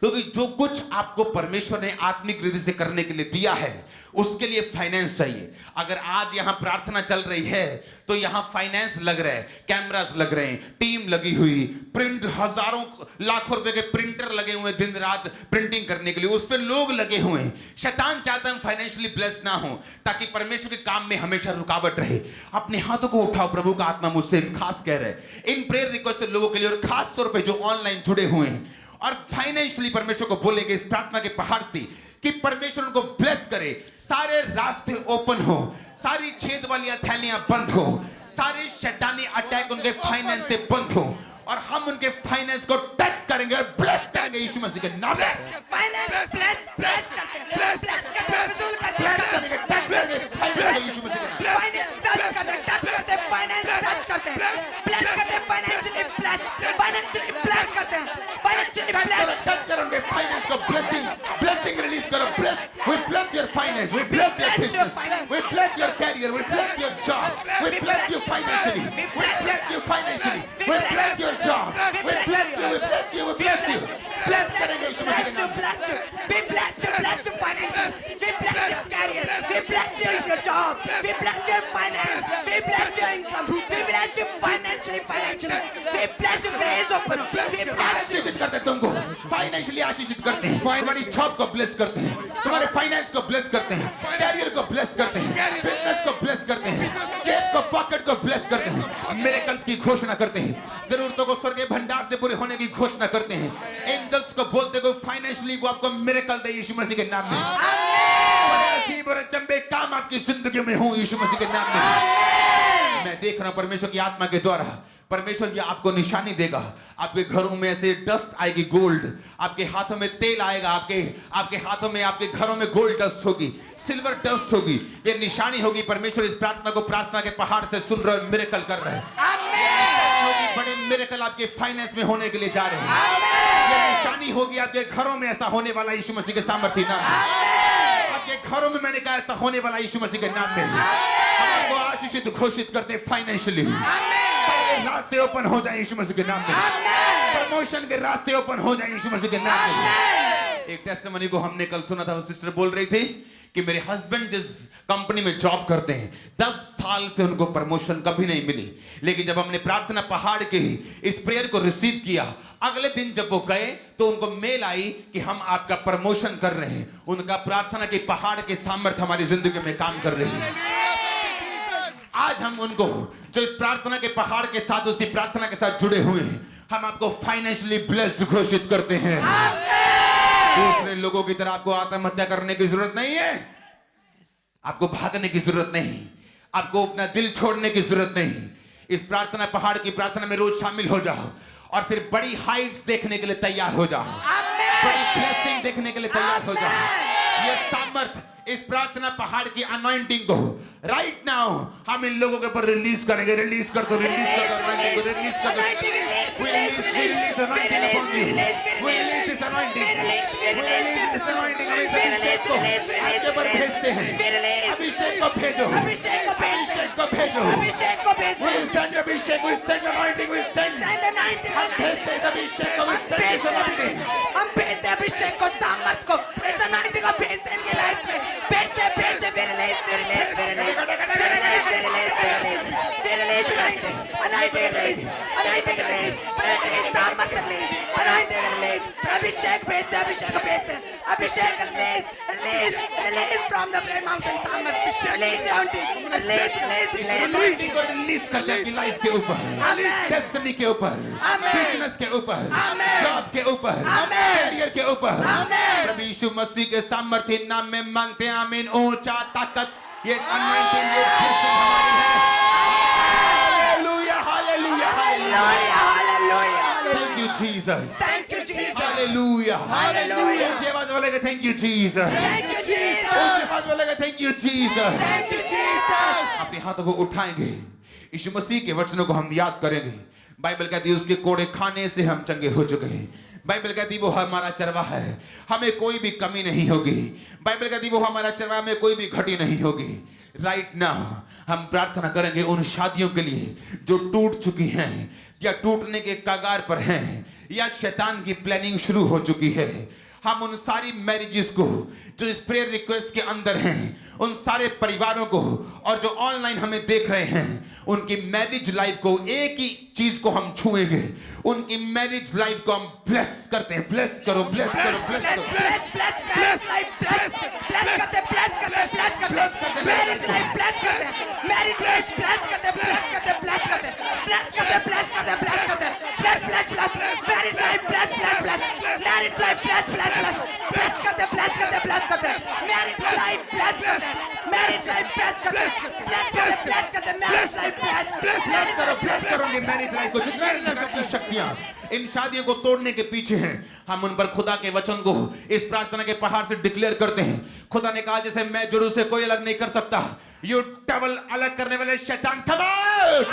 क्योंकि जो कुछ आपको परमेश्वर ने आत्मिक रीति से करने के लिए दिया है उसके लिए फाइनेंस चाहिए। अगर आज यहां प्रार्थना चल रही है तो यहां फाइनेंस लग रहा है, कैमरास लग रहे हैं, टीम लगी हुई, प्रिंट हजारों लाखों रुपए के प्रिंटर लगे हुए दिन रात प्रिंटिंग करने के लिए, उस पर लोग लगे हुए हैं। शैतान चाहता है हम फाइनेंशियली ब्लेस ना हो ताकि परमेश्वर के काम में हमेशा रुकावट रहे। अपने हाथों को उठाओ, प्रभु का आत्मा मुझसे खास कह रहा है इन प्रेयर रिक्वेस्ट लोगों के लिए, और खास तौर पर जो ऑनलाइन जुड़े हुए हैं और फाइनेंशियली परमेश्वर को बोलेंगे इस प्रार्थना के पहाड़ से कि परमेश्वर उनको ब्लेस करे, सारे रास्ते ओपन हो, सारी छेद वाली थैलियां बंद हो, सारे शैतानी अटैक उनके फाइनेंस से बंद हो, और हम उनके फाइनेंस को टच करेंगे और ब्लेस करेंगे यीशु मसीह के नाम में। फाइनेंस ब्लेस करते हैं, ब्लेस करते हैं, रसूल का ब्लेस करेंगे, टच करेंगे फाइनेंस यीशु मसीह के नाम में। फाइनेंस टच करते हैं, फाइनेंस टच करते हैं, ब्लेस करते हैं, फाइनेंशियली ब्लेस करते हैं, फाइनेंशियली ब्लेस टच करेंगे फाइनेंस को, ब्लेसिंग रिलीज करो, bless, we bless your finance, we bless your business, we bless your career, we bless your job, we bless you financially, we bless you financially, we bless your job, we bless you, we bless you, we bless you, bless करेंगे यीशु मसीह के नाम में। we bless you financially, we bless your career, we bless your job, we bless your finance, we bless your income, we bless you financially, we bless your ways open, we bless आशीषित करते हैं तुमको, financially आशीषित करते हैं, तुम्हारी job को bless करते हैं, तुम्हारे फाइनेंस को ब्लेस करते हैं, कैरियर को ब्लेस करते हैं, बिजनेस को ब्लेस करते हैं, जेब को, पॉकेट को ब्लेस करते हैं, मिरेकल्स की घोषणा करते हैं, जरूरतों को स्वर्गीय भंडार से पूरे होने की घोषणा करते हैं, एंजल्स को बोलते को फाइनेंशियली वो आपको मिरेकल दे यीशु मसीह के नाम में। बड़े चंबे काम आपकी जिंदगी में हो यीशु मसीह के नाम में। मैं देख रहा हूं परमेश्वर की आत्मा के द्वारा परमेश्वर ये आपको निशानी देगा। आपके घरों में ऐसे डस्ट आएगी, गोल्ड, आपके हाथों में तेल आएगा, आपके हाथों में, आपके घरों में गोल्ड डस्ट होगी, सिल्वर डस्ट होगी। ये निशानी होगी परमेश्वर इस प्रार्थना को प्रार्थना के पहाड़ से सुन रहे, मिरेकल कर रहे हैं। बड़े मिरेकल आपके फाइनेंस में होने के लिए जा रहे हैं। ये निशानी होगी आपके घरों में, ऐसा होने वाला यीशु मसीह के सामर्थ्य नाम में। आपके घरों में मैंने कहा ऐसा होने वाला यीशु मसीह के नाम में। हम आपको आशीषित घोषित करते हैं फाइनेंशियली। रास्ते ओपन हो जाए यीशु मसीह के नाम में। प्रमोशन के रास्ते ओपन हो जाए यीशु मसीह के नाम में। एक टेस्टिमनी को हमने कल सुना था, वो सिस्टर बोल रही थी कि मेरे हस्बैंड जिस कंपनी में जॉब करते हैं 10 साल से उनको प्रमोशन कभी नहीं मिली, लेकिन जब हमने प्रार्थना पहाड़ के इस प्रेयर को रिसीव किया, अगले दिन जब वो गए तो उनको मेल आई कि हम आपका प्रमोशन कर रहे हैं। उनका प्रार्थना के पहाड़ के सामर्थ्य हमारी जिंदगी में काम कर रही है। आज हम उनको जो इस प्रार्थना के पहाड़ के साथ, उसकी प्रार्थना के साथ जुड़े हुए हैं, हम आपको फाइनेंशियली ब्लेस्ड घोषित करते हैं। दूसरे लोगों की तरह आपको आत्महत्या करने की जरूरत नहीं है, आपको भागने की जरूरत नहीं, आपको अपना दिल छोड़ने की जरूरत नहीं। इस प्रार्थना पहाड़ की प्रार्थना में रोज शामिल हो जाओ और फिर बड़ी हाइट्स देखने के लिए तैयार हो जाओ, बड़ी ब्लेसिंग देखने के लिए तैयार हो जाओ। ये सामर्थ, इस प्रार्थना पहाड़ की अनॉइंटिंग को राइट नाउ हम इन लोगों के ऊपर रिलीज करेंगे। रिलीज कर दो, रिलीज कर दो, रिलीज कर दो। We release the anointing upon you. We release this anointing. We release this anointing. हम इस अभिषेक को आपके ऊपर भेजते हैं। अभिषेक को भेजो, अभिषेक को भेजो। We send Abhishek, we send anointing, we send। हम भेजते हैं इस अभिषेक को, we send this anointing। हम भेजते हैं अभिषेक को, सामर्थ को, इस anointing को भेजते हैं इनकी लाइफ में। भेजते अभिषेक भेजते हैं, अभिषेक release from the prayer mountain, सामर्थ anointing को रिलीज कर दे अपनी लाइफ के ऊपर, डेस्टिनी के ऊपर, बिजनेस के ऊपर, जॉब के ऊपर, करियर के ऊपर। प्रभु यीशु मसीह के सामर्थ्य नाम में मांगते हैं, आमीन। ऊंचा ताकत ये anointing ये blessing हमारी है। Hallelujah, hallelujah, hallelujah. Thank you Jesus. Thank you Jesus. Hallelujah, hallelujah. ऊंची आवाज बोलेगा thank you Jesus. Thank you Jesus. ऊंची आवाज बोलेगा thank you Jesus. Thank you Jesus. अपने हाथों को उठाएंगे, यीशु मसीह के वचनों को हम याद करेंगे। बाइबल कहती है उसके कोड़े खाने से हम चंगे हो चुके हैं। बाइबल कहती वो हमारा चरवाहा है, हमें कोई भी कमी नहीं होगी। बाइबल कहती वो हमारा चरवाहा, में कोई भी घटी नहीं होगी। राइट नाउ हम प्रार्थना करेंगे उन शादियों के लिए जो टूट चुकी हैं या टूटने के कगार पर हैं या शैतान की प्लानिंग शुरू हो चुकी है। हम उन सारी मैरिजेस को जो इस प्रेयर रिक्वेस्ट के अंदर हैं, उन सारे परिवारों को और जो ऑनलाइन हमें देख रहे हैं, उनकी मैरिज लाइफ को एक ही चीज को हम छुएंगे, उनकी मैरिज लाइफ को हम ब्लेस करते हैं। ब्लेस करो, ब्लेस करो, ब्लेस करो। शक्तियां इन शादियों को तोड़ने के पीछे हैं। हम उन पर खुदा के वचन को इस प्रार्थना के पहाड़ से डिक्लेयर करते हैं। खुदा ने कहा जैसे मैं जुड़ू से कोई अलग नहीं कर सकता, यू डबल अलग करने वाले शैतान कम आउट।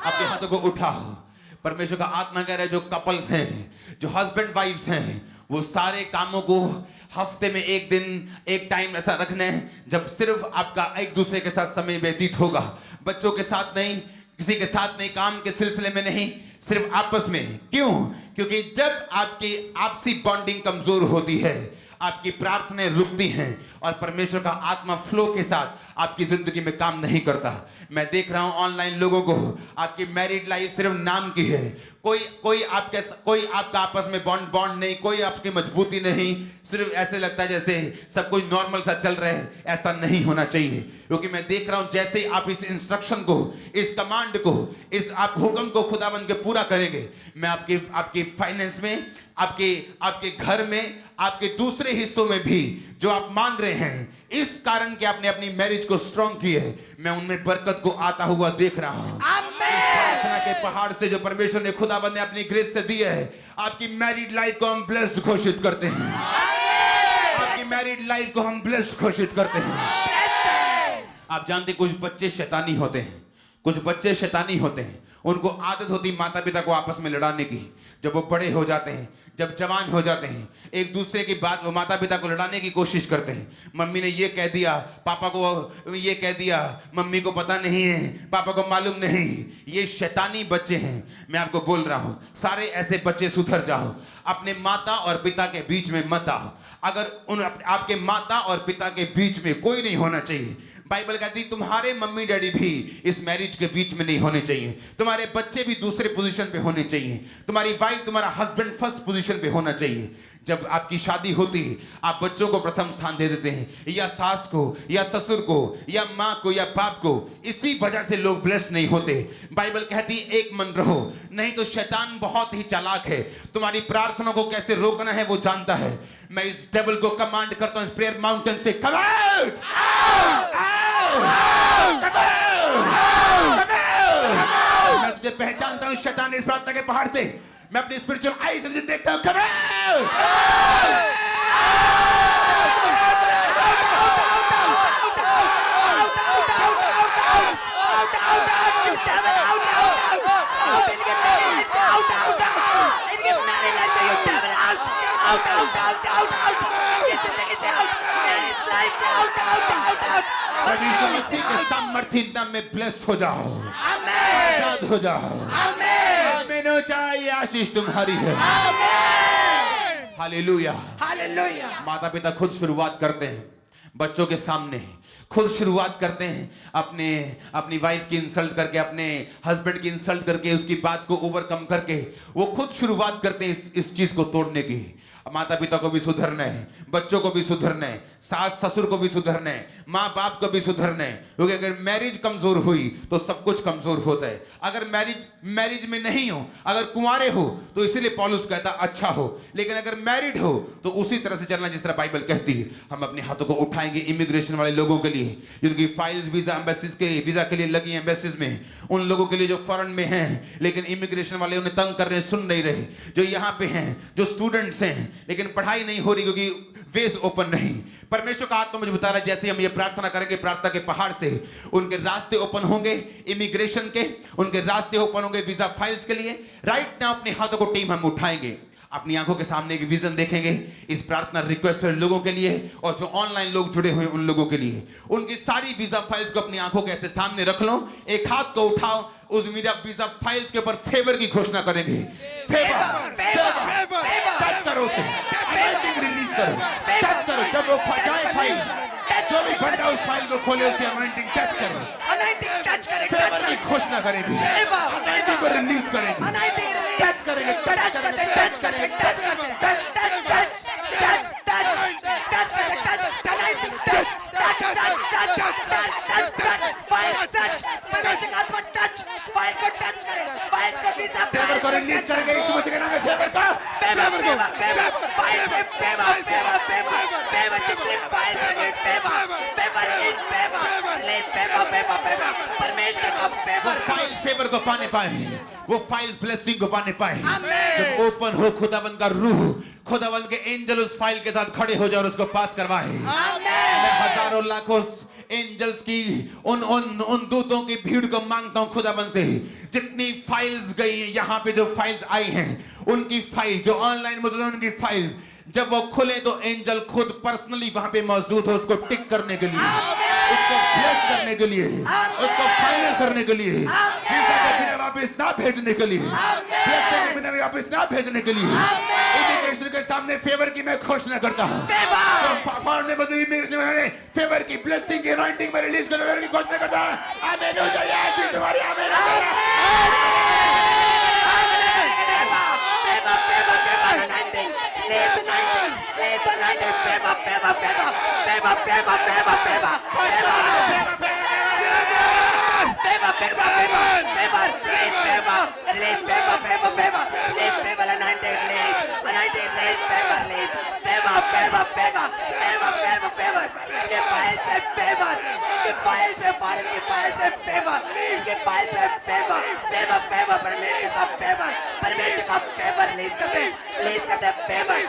अपने हाथों को उठाओ। परमेश्वर का आत्मा कह रहा है जो कपल्स हैं, जो हस्बैंड वाइफ्स हैं, वो सारे कामों को हफ्ते में एक दिन एक टाइम ऐसा रखना है जब सिर्फ आपका एक दूसरे के साथ समय व्यतीत होगा। बच्चों के साथ नहीं, किसी के साथ नहीं, काम के सिलसिले में नहीं, सिर्फ आपस में। क्यों? क्योंकि जब आपकी आपसी बॉन्डिंग कमजोर होती है, आपकी प्रार्थनाएं रुकती हैं और परमेश्वर का आत्मा फ्लो के साथ आपकी जिंदगी में काम नहीं करता। मैं देख रहा हूं ऑनलाइन लोगों को, आपकी मैरिड लाइफ सिर्फ नाम की है, कोई आपका आपस में बॉन्ड नहीं, कोई आपकी मजबूती नहीं, सिर्फ ऐसे लगता है जैसे सब कुछ नॉर्मल सा चल रहा है। ऐसा नहीं होना चाहिए, क्योंकि मैं देख रहा हूं जैसे आप इस इंस्ट्रक्शन को, इस कमांड को, इस आप हुक्म को खुदाबंद के पूरा करेंगे, मैं आपके फाइनेंस में, आपके घर में, आपके दूसरे हिस्सों में भी जो आप मांग रहे हैं, इस कारण कि आपने अपनी मैरिज को स्ट्रॉन्ग की है, मैं उनमें बरकत को आता हुआ देख रहा हूं। प्रार्थना के पहाड़ से जो परमेश्वर ने खुदाबंद ने अपनी ग्रेस से दी है, आपकी मैरिड लाइफ को हम ब्लेस्ड घोषित करते हैं। आपकी मैरिड लाइफ को हम ब्लेस्ड घोषित करते हैं। आप जानते कुछ बच्चे शैतानी होते हैं, कुछ बच्चे शैतानी होते हैं, उनको आदत होती माता पिता को आपस में लड़ाने की। जब वो बड़े हो जाते हैं, जब जवान हो जाते हैं, एक दूसरे की बात, वो माता पिता को लड़ाने की कोशिश करते हैं। मम्मी ने ये कह दिया, पापा को ये कह दिया, मम्मी को पता नहीं है, पापा को मालूम नहीं। ये शैतानी बच्चे हैं। मैं आपको बोल रहा हूं, सारे ऐसे बच्चे सुधर जाओ, अपने माता और पिता के बीच में मत आओ। अगर आपके माता और पिता के बीच में कोई नहीं होना चाहिए। बाइबल कहती है तुम्हारे मम्मी डैडी भी इस मैरिज के बीच में नहीं होने चाहिए, तुम्हारे बच्चे भी दूसरे पोजीशन पे होने चाहिए, तुम्हारी वाइफ, तुम्हारा हस्बैंड फर्स्ट पोजीशन पे होना चाहिए। जब आपकी शादी होती आप बच्चों को प्रथम स्थान दे देते हैं, या सास को या ससुर को या माँ को या बाप को, इसी वजह से लोग ब्लेस नहीं होते। बाइबल कहती है एक मन रहो, नहीं तो शैतान बहुत ही चालाक है, तुम्हारी प्रार्थना को कैसे रोकना है वो जानता है। मैं इस डेविल को कमांड करता हूं इस प्रेयर माउंटेन से, कम आउट, मैं तुझे पहचानता हूं शैतान इस प्रार्थना के पहाड़ से, मैं अपनी स्पिरिचुअल आई से देखता हूं, कम मसीह के सामर्थ्य नाम में ब्लेस हो जाओ, आजाद हो जाओ, आमीन हो जाए, ये आशीष तुम्हारी है। Hallelujah, hallelujah. माता पिता खुद शुरुआत करते हैं बच्चों के सामने, खुद शुरुआत करते हैं अपनी वाइफ की इंसल्ट करके, अपने हस्बैंड की इंसल्ट करके, उसकी बात को ओवरकम करके वो खुद शुरुआत करते हैं इस चीज को तोड़ने की। माता पिता को भी सुधरना है, बच्चों को भी सुधरना है, सास ससुर को भी सुधरना है, माँ बाप को भी सुधरना है, क्योंकि अगर मैरिज कमजोर हुई तो सब कुछ कमजोर होता है। अगर मैरिज में नहीं हो, अगर कुंवारे हो तो इसीलिए पौलुस कहता अच्छा हो, लेकिन अगर मैरिड हो तो उसी तरह से चलना जिस तरह बाइबल कहती है। हम अपने हाथों को उठाएंगे इमिग्रेशन वाले लोगों के लिए, जिनकी फाइल्स वीजा के लिए लगी हैं एम्बेसीज में, उन लोगों के लिए जो फॉरेन में हैं लेकिन इमिग्रेशन वाले उन्हें तंग कर रहे, सुन नहीं रहे, जो यहाँ पे हैं, जो स्टूडेंट्स हैं लेकिन पढ़ाई नहीं हो रही क्योंकि वेस ओपन नहीं। परमेश्वर का आत्मा मुझे बता रहा है जैसे हम ये प्रार्थना करेंगे, प्रार्थना के पहाड़ से उनके रास्ते ओपन होंगे, इमिग्रेशन के उनके रास्ते ओपन होंगे वीजा फाइल्स के लिए। राइट नाउ अपने हाथों को टीम हम उठाएंगे, अपनी आंखों के सामने एक विजन देखेंगे इस प्रार्थना रिक्वेस्ट वाले लोगों के लिए और जो ऑनलाइन लोग जुड़े हुए उन लोगों के लिए। उनकी सारी वीजा फाइल्स को अपनी आंखों के ऐसे सामने रख लो, एक हाथ को उठाओ, उस वीजा फाइल्स के ऊपर फेवर की घोषणा करेंगे। फेवर टच करो उसे, रिलीज करो, टच करो। जब वो जाए फाइल, जो भी बंदा उस फाइल को खोले उसे अनॉइंटिंग टच करो, फेवर की घोषणा करेंगे, अनॉइंटिंग को रिलीज करेंगे, टच करेंगे, टच करेंगे, टच करेंगे, टच करेंगे, टच फेवर को रिलीज करेंगे यीशु मसीह के नाम में। फेवर का फेवर को पाने पाए, वो फाइल्स ब्लेसिंग को पाने पाए। जब ओपन हो खुदावंद का रूह, खुदावंद के एंजल उस फाइल के साथ खड़े हो जाए और उसको पास करवाए। मैं हजारों लाखों एंजल्स की उन दूतों की भीड़ को मांगता हूं खुदावंद से, जितनी फाइल्स गई हैं यहाँ पे, जो फाइल्स आई हैं उनकी फाइल, जो ऑनलाइन मौजूद है उनकी फाइल्स, जब वो खुले तो एंजल खुद पर्सनली वहां पे मौजूद हो, उसको टिक करने के लिए, उसको ब्लेस करने के लिए, उसको फाइनल करने के लिए, वापस ना भेजने के लिए, वापस ना भेजने के लिए। इमिग्रेशन के सामने फेवर की मैं घोषणा करता हूँ, फेवर की ब्लेसिंग की अनॉइंटिंग में रिलीज करने की घोषणा करता हूँ। आमीन हो जाए तुम्हारी, आमीन हो परमेश्वर का फेवर रिलीज करते फेवर,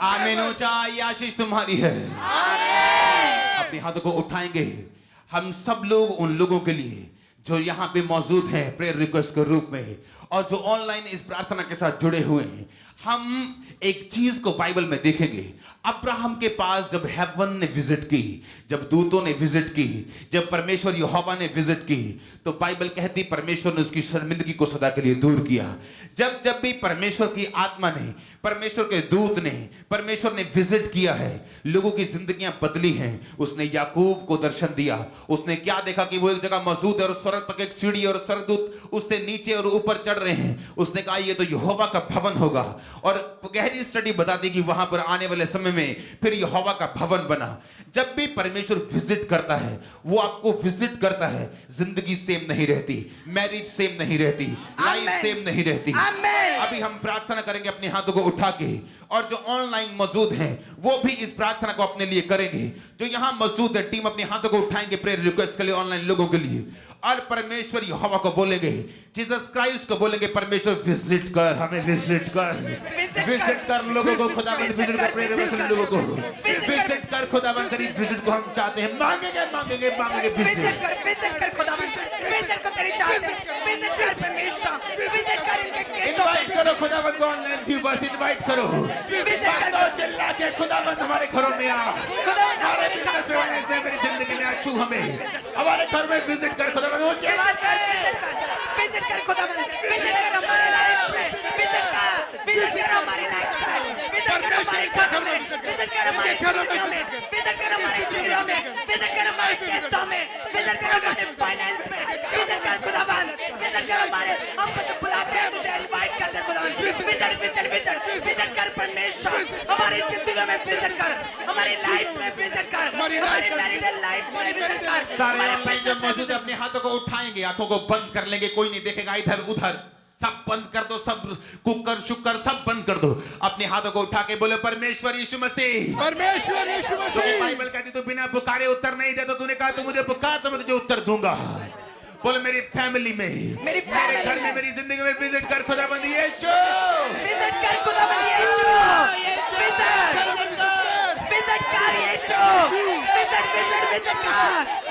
आमीन हो जाए, आशीष तुम्हारी है। अपने हाथों को उठाएंगे हम सब लोग उन लोगों के लिए जो यहाँ पे मौजूद हैं प्रेयर रिक्वेस्ट के रूप में, और जो ऑनलाइन इस प्रार्थना के साथ जुड़े हुए हैं, हम एक चीज को बाइबल में देखेंगे। अब्राहम के पास जब हेवन ने विजिट की, जब दूतों ने विजिट की, जब परमेश्वर यहोवा ने विजिट की, तो बाइबल कहती परमेश्वर ने उसकी शर्मिंदगी को सदा के लिए दूर किया। जब जब भी परमेश्वर की आत्मा ने, परमेश्वर के दूत ने, परमेश्वर ने विजिट किया है, लोगों की जिंदगियां बदली हैं। उसने याकूब को दर्शन दिया, उसने क्या देखा कि वो एक जगह मौजूद है और स्वर्ग तक एक सीढ़ी और स्वर्गदूत उससे नीचे और ऊपर चढ़ रहे हैं। उसने कहा ये तो यहोवा का भवन होगा, और गहरी स्टडी बताती कि वहां पर आने वाले समय में फिर यहोवा का भवन बना। जब भी परमेश्वर विजिट करता है, वो आपको विजिट करता है, जिंदगी सेम नहीं रहती, मैरिज सेम नहीं रहती, लाइफ सेम नहीं रहती। अभी हम प्रार्थना करेंगे अपने हाथों को उठा के, और जो ऑनलाइन मौजूद हैं वो भी इस प्रार्थना को अपने लिए करेंगे। जो यहां मौजूद है टीम अपने हाथों को उठाएंगे प्रेयर रिक्वेस्ट के लिए ऑनलाइन लोगों के लिए, और परमेश्वर यहोवा को बोलेंगे, जीसस क्राइस्ट को बोलेंगे, परमेश्वर विजिट कर, हमें विजिट कर, विजिट कर लोगों को, खुदावंद विजिट कर प्रेयर रिक्वेस्ट लोगों को, विजिट कर खुदावंद, तेरी विजिट को हम चाहते हैं, मांगेंगे मांगेंगे मांगेंगे, विजिट कर खुदावंद, विजिट को तेरी चाहते हैं, विजिट कर परमेश्वर, विजिट कर इनके केसों, इनवाइट करो खुदावंद को ऑनलाइन व्यूअर्स, इनवाइट करो, विजिट करो, चिल्ला के खुदावंद हमारे घरों में आ, हमारे बिजनेस में, मेरी जिंदगी में आ, छू हमें, हमारे घर में विजिट कर खुदावंद, विजिट कर खुदावंद, विजिट कर हमारे लाइफ में, विजिट कर हमारी लाइफ में, विजिट कर हमारे घरों में, विजिट कर हमारे घरों में, विजिट कर हमारे चीजों में, विजिट कर हमारे केसों में, विजिट कर हमारे फाइनेंस में, विजिट कर खुदावंद, विजिट कर हमारे, हमको तो बुलाते हैं, तुझे इनवाइट करते हैं खुदावंद, विजिट विजिट विजिट विजिट कर परमेश्वर, हमारी जिंदगी में विजिट कर, हमारी लाइफ में विजिट कर, हमारी मैरिटल लाइफ में विजिट कर। सारे ऑनलाइन जो मौजूद है अपने हाथों को उठाएंगे, आंखों को बंद कर लेंगे, कोई नहीं देखेगा इधर उधर, सब बंद कर दो, सब कुकर शुक्र सब बंद कर दो, अपने हाथों को उठा के बोले परमेश्वर यीशु मसीह, परमेश्वर यीशु मसीह। बाइबल कहती तू बिना पुकारे उत्तर नहीं दे, तो तूने कहा तू मुझे पुकार तो मैं तुझे उत्तर दूंगा। बोले मेरी फैमिली में, मेरे घर में, मेरी जिंदगी में विजिट कर खुदाबंद यीशु, विजिट कर खुदाबंद यीशु, विजिट कर यीशु,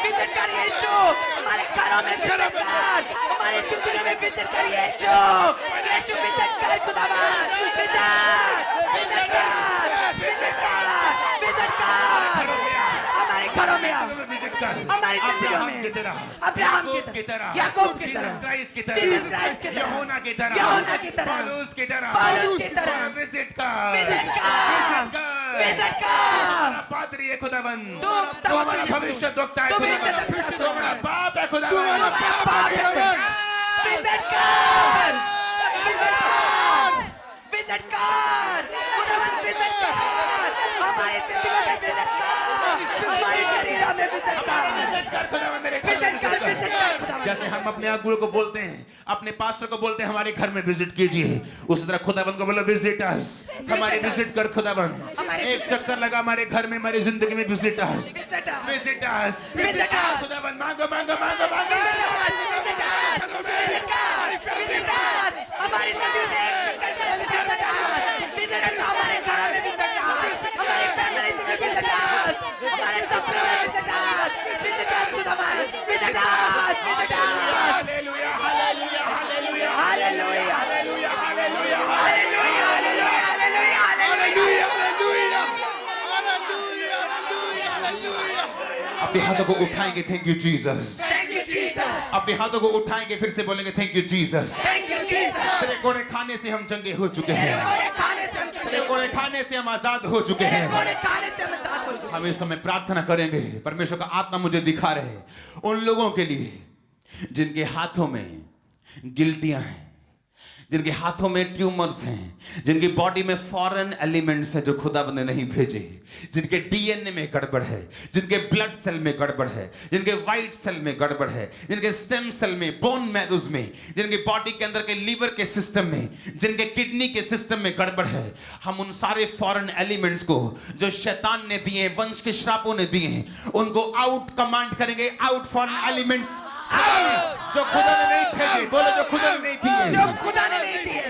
विजिट कर यीशु, हमारे घरों में विजिट कर, हमारी जिंदगी में विजिट कर यीशु, यीशु विजिट कर खुदाबंद, विजिट कर हमारे घरों में, हमारी जिंदगी में, अब्राहम की तरह, याकूब की तरह, क्राइस्ट की जीसस क्राइस्ट की तरह, तरह, यूहन्ना की तरह, पौलुस की तरह, विजिट कर, विजिट कर, पादरी है खुदाबंद, तू हमारा भविष्यद्वक्ता है खुदाबंद, तू हमारा बाप है खुदाबंद, विजिट कर, विजिट कर, खुदाबंद विजिट कर, हमारी जिंदगी में विजिट कर, हमारे शरीर में विजिट कर, विजिट कर खुदाबंद, मेरे विजिट कर खुदाबंद। जैसे हम अपने आप गुरु को बोलते हैं, अपने पास्टर को बोलते हैं हमारे घर में विजिट कीजिए, उसी तरह खुदाबंद को बोलो विजिट अस, हमारे विजिट कर खुदाबंद, एक चक्कर लगा हमारे घर में, हमारी जिंदगी में visit us, visit us, visit us खुदाबंद, मांगो मांगो मांगो मांगो, हमारी जिंदगी में एक चक्कर विजिट अस, हमारे घर में विजिट अस, हमारी फैमिली में विजिट अस, हमारे सपनों में विजिट अस, विजिट अस खुदाबंद, visit us, visit us, hallelujah hallelujah hallelujah hallelujah, hallelujah hallelujah hallelujah, hallelujah, hallelujah, hallelujah. अपने हाथों को उठाएंगे, thank you Jesus, Thank you Jesus, अपने हाथों को उठाएंगे, फिर से बोलेंगे thank you Jesus. thank you Jesus, तेरे कोड़े खाने से हम चंगे हो चुके हैं, कोड़े खाने से हम तेरे कोड़े खाने से हम आजाद हो चुके हैं। कोड़े खाने से हम आजाद हो चुके हम इस समय प्रार्थना करेंगे, परमेश्वर का आत्मा मुझे दिखा रहे हैं उन लोगों के लिए जिनके हाथों में गिल्टियां हैं, जिनके हाथों में ट्यूमर्स हैं, जिनकी बॉडी में फॉरेन एलिमेंट्स हैं जो खुदाबंद ने नहीं भेजे, जिनके डीएनए में गड़बड़ है, जिनके ब्लड सेल में गड़बड़ है, जिनके वाइट सेल में गड़बड़ है, जिनके स्टेम सेल में, बोन मैरोज में, जिनके बॉडी के अंदर के लीवर के सिस्टम में, जिनके किडनी के सिस्टम में गड़बड़ है, हम उन सारे फॉरेन एलिमेंट्स को जो शैतान ने दिए, वंश के श्रापों ने दिए हैं, उनको आउट कमांड करेंगे, आउट फॉरेन एलिमेंट्स, जो खुदा ने नहीं भेजे, बोलो जो खुदा ने नहीं दिए, जो खुदा ने नहीं दिए,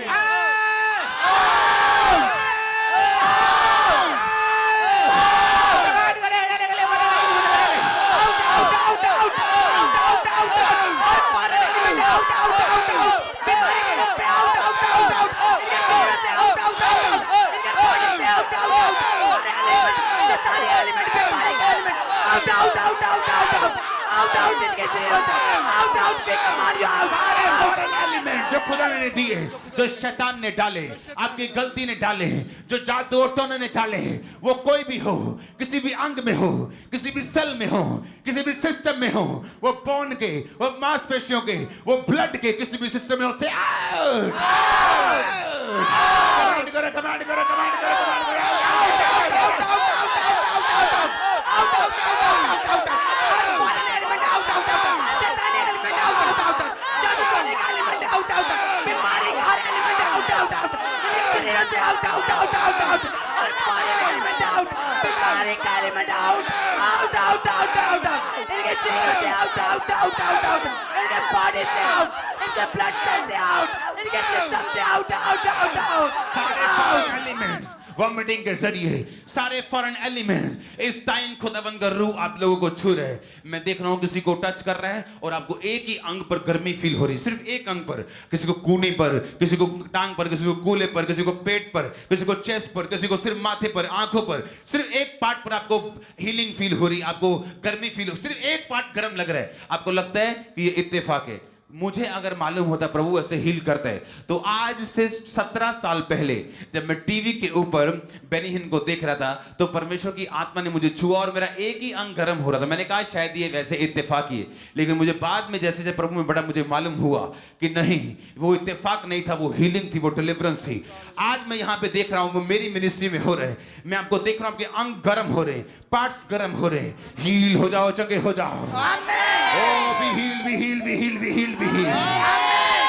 out इनके शरीरों से, out we command you out. Foreign element जो खुदा ने दिए, जो शैतान ने डाले, आपकी गलती ने डाले, जो जादू और टोने ने डाले, वो कोई भी हो, किसी भी अंग में हो, किसी भी सेल में हो, किसी भी सिस्टम में हो, वो बोन के, वो मांसपेशियों के, वो ब्लड के किसी भी सिस्टम में हो, से आउट, कमांड करो, कमांड करो, कमांड करो, कमांड करो, वॉमिटिंग के जरिए सारे फॉरेन एलिमेंट्स इस टाइम खुदावंद का रूह आप लोगों को छू रहे हैं। मैं देख रहा हूं किसी को टच कर रहा है और आपको एक ही अंग पर गर्मी फील हो रही है, सिर्फ एक अंग पर, किसी को कूहनी पर, किसी को टांग पर, किसी को कूल्हे पर, किसी को पेट पर, किसी को चेस्ट पर, किसी को सिर्फ माथे पर, आंखों पर, सिर्फ एक पार्ट पर आपको हीलिंग फील हो रही, आपको गर्मी फील हो, सिर्फ एक पार्ट गर्म लग रहा है। आपको लगता है कि ये इत्तेफाक है। मुझे अगर मालूम होता प्रभु ऐसे हील करता है तो आज से 17 साल पहले जब मैं टीवी के ऊपर बेनी हिन को देख रहा था तो परमेश्वर की आत्मा ने मुझे छुआ और मेरा एक ही अंग गर्म हो रहा था। मैंने कहा शायद ये वैसे इत्तेफाक ही है, लेकिन मुझे बाद में जैसे जैसे प्रभु में बड़ा मुझे मालूम हुआ कि नहीं, वो इत्तेफाक नहीं था, वो हीलिंग थी, वो डिलीवरेंस थी। आज मैं यहाँ पे देख रहा हूँ, वो मेरी मिनिस्ट्री में हो रहे हैं, मैं आपको देख रहा हूँ आपके अंग गर्म हो रहे हैं, पार्ट्स गर्म हो रहे हैं। हील हो जाओ, चंगे हो जाओ। Be heal, be heal, be heal, be heal, be heal.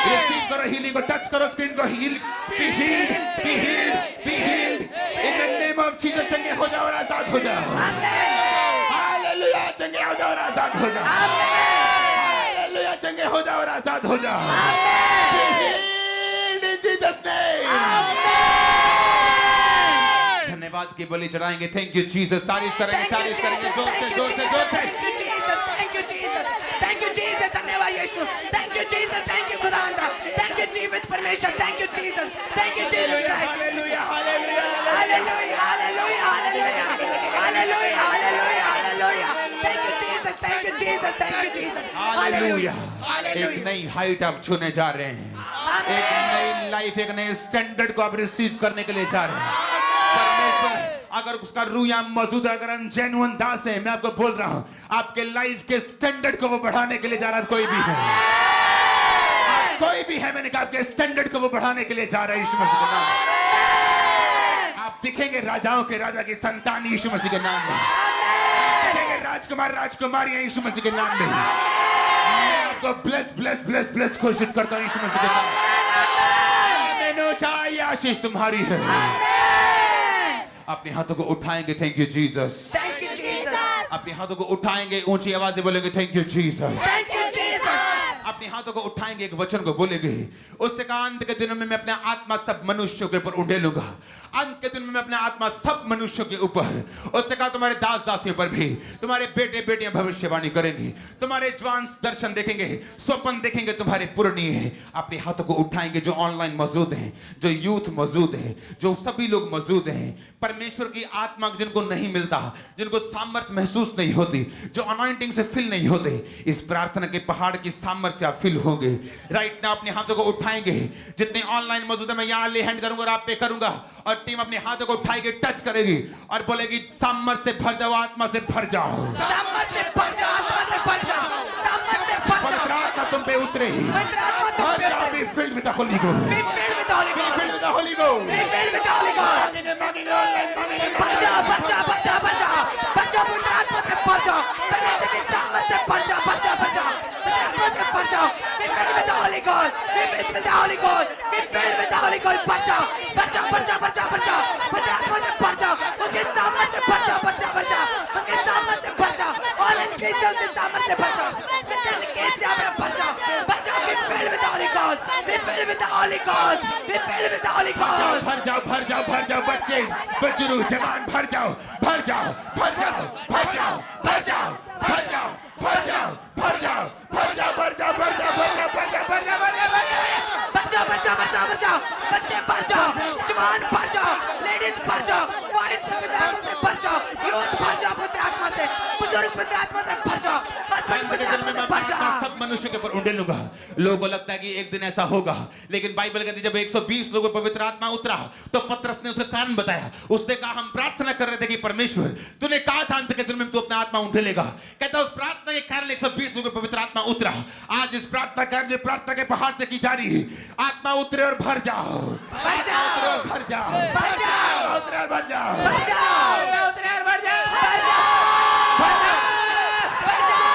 Receive करो हीलिंग को, टच करो स्क्रीन को, heal, be heal, be heal, be heal. In the name of Jesus चंगे हो जाओ और आजाद हो जाओ। हालेलुया, चंगे हो जाओ और आजाद हो जाओ। हालेलुया, चंगे हो जाओ और आजाद हो जाओ। Be healed in Jesus name. धन्यवाद की बलि चढ़ाएंगे। Thank you Jesus. तारीफ करेंगे, तारीफ करेंगे जोर से, जोर से, जोर से। धन्यवाद Yeshu, thank you Jesus, thank you खुदावंदा, थैंक यू जीवित परमेश्वर, thank you Jesus, thank you Jesus, hallelujah, hallelujah, hallelujah, hallelujah, hallelujah, hallelujah, hallelujah, hallelujah, thank you Jesus, thank you Jesus, thank you Jesus, hallelujah. एक नई height आप छूने जा रहे हैं, एक नई लाइफ, एक नए स्टैंडर्ड को आप रिसीव करने के लिए जा रहे हैं। परमेश्वर अगर उसका रूह यहाँ मौजूद है, अगर हम जेन्युइन दास है, मैं आपको बोल रहा हूं आपके लाइफ के स्टैंडर्ड को वो बढ़ाने के लिए जा रहा है। कोई भी है, कोई भी है, मैंने कहा आपके स्टैंडर्ड को वो बढ़ाने के लिए जा रहा है यीशु मसीह के नाम में। आप दिखेंगे राजाओं के राजा की संतान यीशु मसीह के नाम में, दिखेंगे राजकुमार राजकुमारियां यीशु मसीह के नाम में। मैं आपको ब्लेस ब्लेस ब्लेस ब्लेस घोषित करता हूं यीशु मसीह के नाम में। मैंने चाहिए आशीष तुम्हारी है। अपने हाथों को उठाएंगे, thank you Jesus, thank you Jesus, अपने हाथों को उठाएंगे, ऊंची आवाज से बोलेंगे thank you Jesus, thank you Jesus. अपने हाथों को उठाएंगे, एक वचन को बोलेंगे, उसने कहा अंत के दिनों में मैं अपना आत्मा सब मनुष्यों के ऊपर उंडेलूंगा। अंत के दिन में मैं अपना आत्मा सब मनुष्यों के ऊपर, उसने कहा तुम्हारे दास दासियों पर भी, तुम्हारे बेटे बेटियां भविष्यवाणी करेंगी, तुम्हारे जवान दर्शन देखेंगे, स्वप्न देखेंगे, तुम्हारे पूर्णीय। अपने हाथों को उठाएंगे जो ऑनलाइन मौजूद हैं, जो यूथ मौजूद है, जो सभी लोग मौजूद हैं। परमेश्वर की आत्मा जिनको नहीं मिलता, जिनको सामर्थ्य महसूस नहीं होती, जो अनॉइंटिंग से फिल नहीं होते, इस प्रार्थना के पहाड़ की सामर्थ्य से आप फिल होंगे। राइट ना अपने हाथों को उठाएंगे, जितने ऑनलाइन मौजूद है मैं यहाँ ले हैंड करूंगा और आप पे करूंगा, और टीम अपने हाथों को उठाएगी, टच करेगी और बोलेगी सामर्थ्य से भर जाओ, आत्मा से भर जाओ, सामर्थ्य से भर जाओ, आत्मा से भर जाओ, सामर्थ्य से भर जाओ, आत्मा तुम पे उतरे, पवित्र आत्मा तुम पे उतरे, be filled with the Holy Ghost, be filled with the Holy be Ghost, filled with the Holy Ghost, be filled with the Holy Ghost। भर जाओ, भर जाओ, भर जाओ, भर जाओ, भर जाओ, पवित्र आत्मा से भर जाओ, परमेश्वर की सामर्थ्य से भर जाओ, भर जाओ, भर जाओ, पवित्र आत्मा से भर जाओ, be filled with the Holy Ghost, be filled with the Holy Ghost, be filled with the Holy Ghost। भर जाओ, भर जाओ, भर जाओ, भर जाओ, भर जाओ, पवित्र आत्मा से भर जाओ, उसके सामर्थ्य से भर जाओ, भर जाओ, भर जाओ, उसके सामर्थ्य से भर जाओ, ऑल इन क्रीचर्स के सामर्थ्य से भर जाओ, जितने केस यहाँ पे भर जाओ, भर जाओ, be filled with the Holy Ghost, be filled with the Holy Ghost, be filled with the Holy Ghost। भर जाओ, भर जाओ, भर जाओ, बच्चे बच्चू जवान भर जाओ, भर जाओ, भर जाओ, भर जाओ, भर जाओ, भर जाओ, भर जाओ, भर जाओ, भर जाओ, भर जाओ, भर जाओ, भर जाओ, भर जाओ, भर जाओ, भर जाओ, भर जाओ, भर जाओ, भर जाओ, भर जाओ, बच्चे भर जाओ, जवान भर जाओ, लेडीज भर जाओ, मिनिस्टर पवित्र आत्मा से भर जाओ, यूथ भर जाओ पवित्र आत्मा से, बुजुर्ग पवित्र आत्मा से भर जाओ, हस्बैंड पवित्र आत्मा से भर जाओ। सब मनुष्य के ऊपर उंडेलूंगा। लोगों को लगता है कि एक दिन ऐसा होगा, लेकिन बाइबल कहती है जब 120 लोगों पर पवित्र आत्मा उतरा तो पतरस ने उसका कारण बताया। उसने कहा हम प्रार्थना कर रहे थे कि परमेश्वर तूने कहा था अंत के दिन में तू अपना आत्मा उंडेलेगा। कहता उस प्रार्थना के कारण 120 लोगों पर पवित्र आत्मा उतरा। आज इस प्रार्थना का जो प्रार्थना के पहाड़ से की जा रही है, आत्मा उतरे और भर जाओ, भर जाओ, उतरे और भर जाओ, भर जाओ, उतरे और भर जाओ, भर जाओ, उतरे और भर जाओ, भर जाओ, भर जाओ, भर जाओ।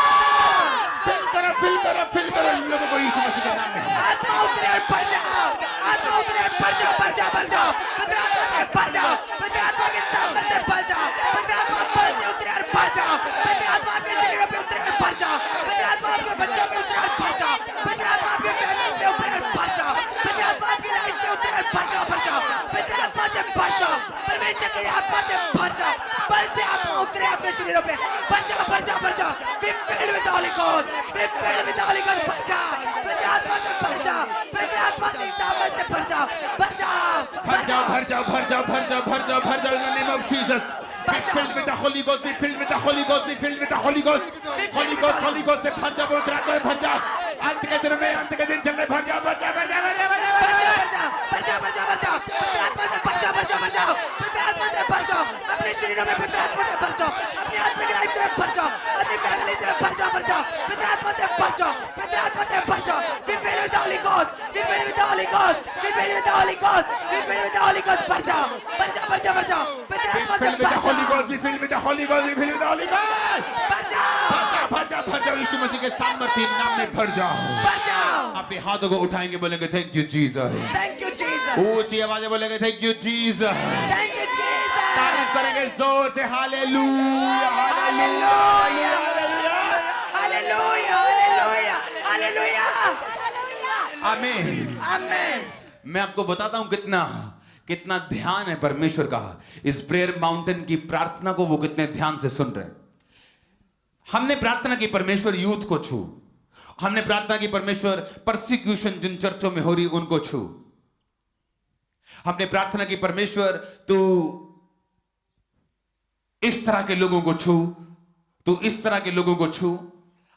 फिल करो इन लोगों को यीशु मसीह के नाम में। आत्मा उतरे और भर जाओ, आत्मा उतरे और भर जाओ, भर जाओ, भर जाओ, पवित्र आत्मा से भर जाओ, पवित्र आत्मा के सामने से भर जाओ, पवित्र आत्मा पर से उतरे और भर जाओ, पवित्र आत्मा आपके शरीरों पे उतरे और भर जाओ, पवित्र आत्मा आपके बच्चों पे उतरे और भर जाओ, पवित्र आत्मा आपके फैमिली पे उतरे और भर जाओ, पवित्र आत्मा आपकी लाइफ पे उतरे और भर जाओ, भर जाओ, पवित्र आत्मा से भर जाओ, परमेश्वर की आत्मा से भर जाओ, पवित्र आत्मा उतरे आपके शरीरों पे, भर जाओ, भर जाओ, भर जाओ, be filled with the Holy Ghost, be filled with the Holy Ghost, भर जाओ, पवित्र आत्मा से भर जाओ, पवित्र आत्मा से सामने से भर जाओ, भर जाओ, भर जाओ, भर जाओ, भर जाओ, भर जाओ, भर जाओ, भर जाओ in the name of Jesus. Be filled with the Holy Ghost, be filled with the Holy Ghost, be filled with the Holy Ghost. Holy Ghost, Holy Ghost से भर जाओ, पवित्र आत्मा से भर जाओ। अंत के दिन में, अंत के दिन चल रहे, भर जाओ, भर जाओ, भर जाओ, भर जाओ, भर जाओ, भर जाओ। भर जाओ, भर जाओ, भर जाओ, पवित्र आत्मा से भर जाओ, भर जाओ, भर जाओ, पवित्र आत्मा से भर जाओ, अपने शरीरों में पवित्र आत्मा से भर जाओ, अपनी आत्मिक लाइफ से भर जाओ, अपनी फैमिली से भर जाओ, भर जाओ, पवित्र आत्मा से भर जाओ, पवित्र आत्मा से भर जाओ, be filled with the Holy Ghost, be filled with the Holy Ghost, be filled with the Holy Ghost, be filled with the Holy Ghost, भर जाओ, भर जाओ, भर जाओ, भर जाओ, पवित्र आत्मा से Filled with भर the Holy जाओ, Ghost, be filled with the Holy Ghost, be filled with the Holy Ghost. भर जाओ, भर जाओ, भर जाओ, यीशु मसीह के सामर्थ्य नाम में भर जाओ। भर जाओ। अपने हाथों को उठाएंगे, बोलेंगे thank you Jesus. Thank you Jesus, ऊंची आवाज़ बोलेंगे thank you Jesus. thank you Jesus, तारीफ करेंगे जोर से hallelujah, hallelujah, hallelujah. Hallelujah, hallelujah, hallelujah, आमीन। amen। मैं आपको बताता हूं कितना ध्यान है परमेश्वर का। इस प्रेयर माउंटेन की प्रार्थना को वो कितने ध्यान से सुन रहे हैं। हमने प्रार्थना की परमेश्वर यूथ को छू, हमने प्रार्थना की परमेश्वर परसिक्यूशन जिन चर्चों में हो रही उनको छू, हमने प्रार्थना की परमेश्वर तू इस तरह के लोगों को छू, तू इस तरह के लोगों को छू।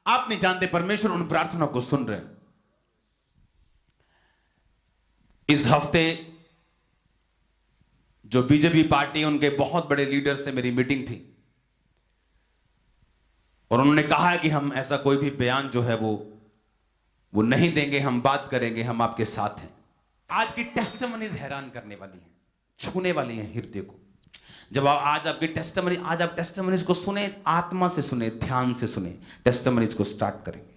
आप नहीं जानते परमेश्वर उन प्रार्थना को सुन रहे हैं। इस हफ्ते जो बीजेपी पार्टी उनके बहुत बड़े लीडर से मेरी मीटिंग थी और उन्होंने कहा है कि हम ऐसा कोई भी बयान जो है वो नहीं देंगे, हम बात करेंगे, हम आपके साथ हैं। आज की टेस्टिमनीज हैरान करने वाली हैं, छूने वाली हैं हृदय को। जब आज आपकी टेस्टिमनी, आज आप टेस्टिमनीज को सुने, आत्मा से सुने, ध्यान से सुने, टेस्टिमनीज को स्टार्ट करेंगे।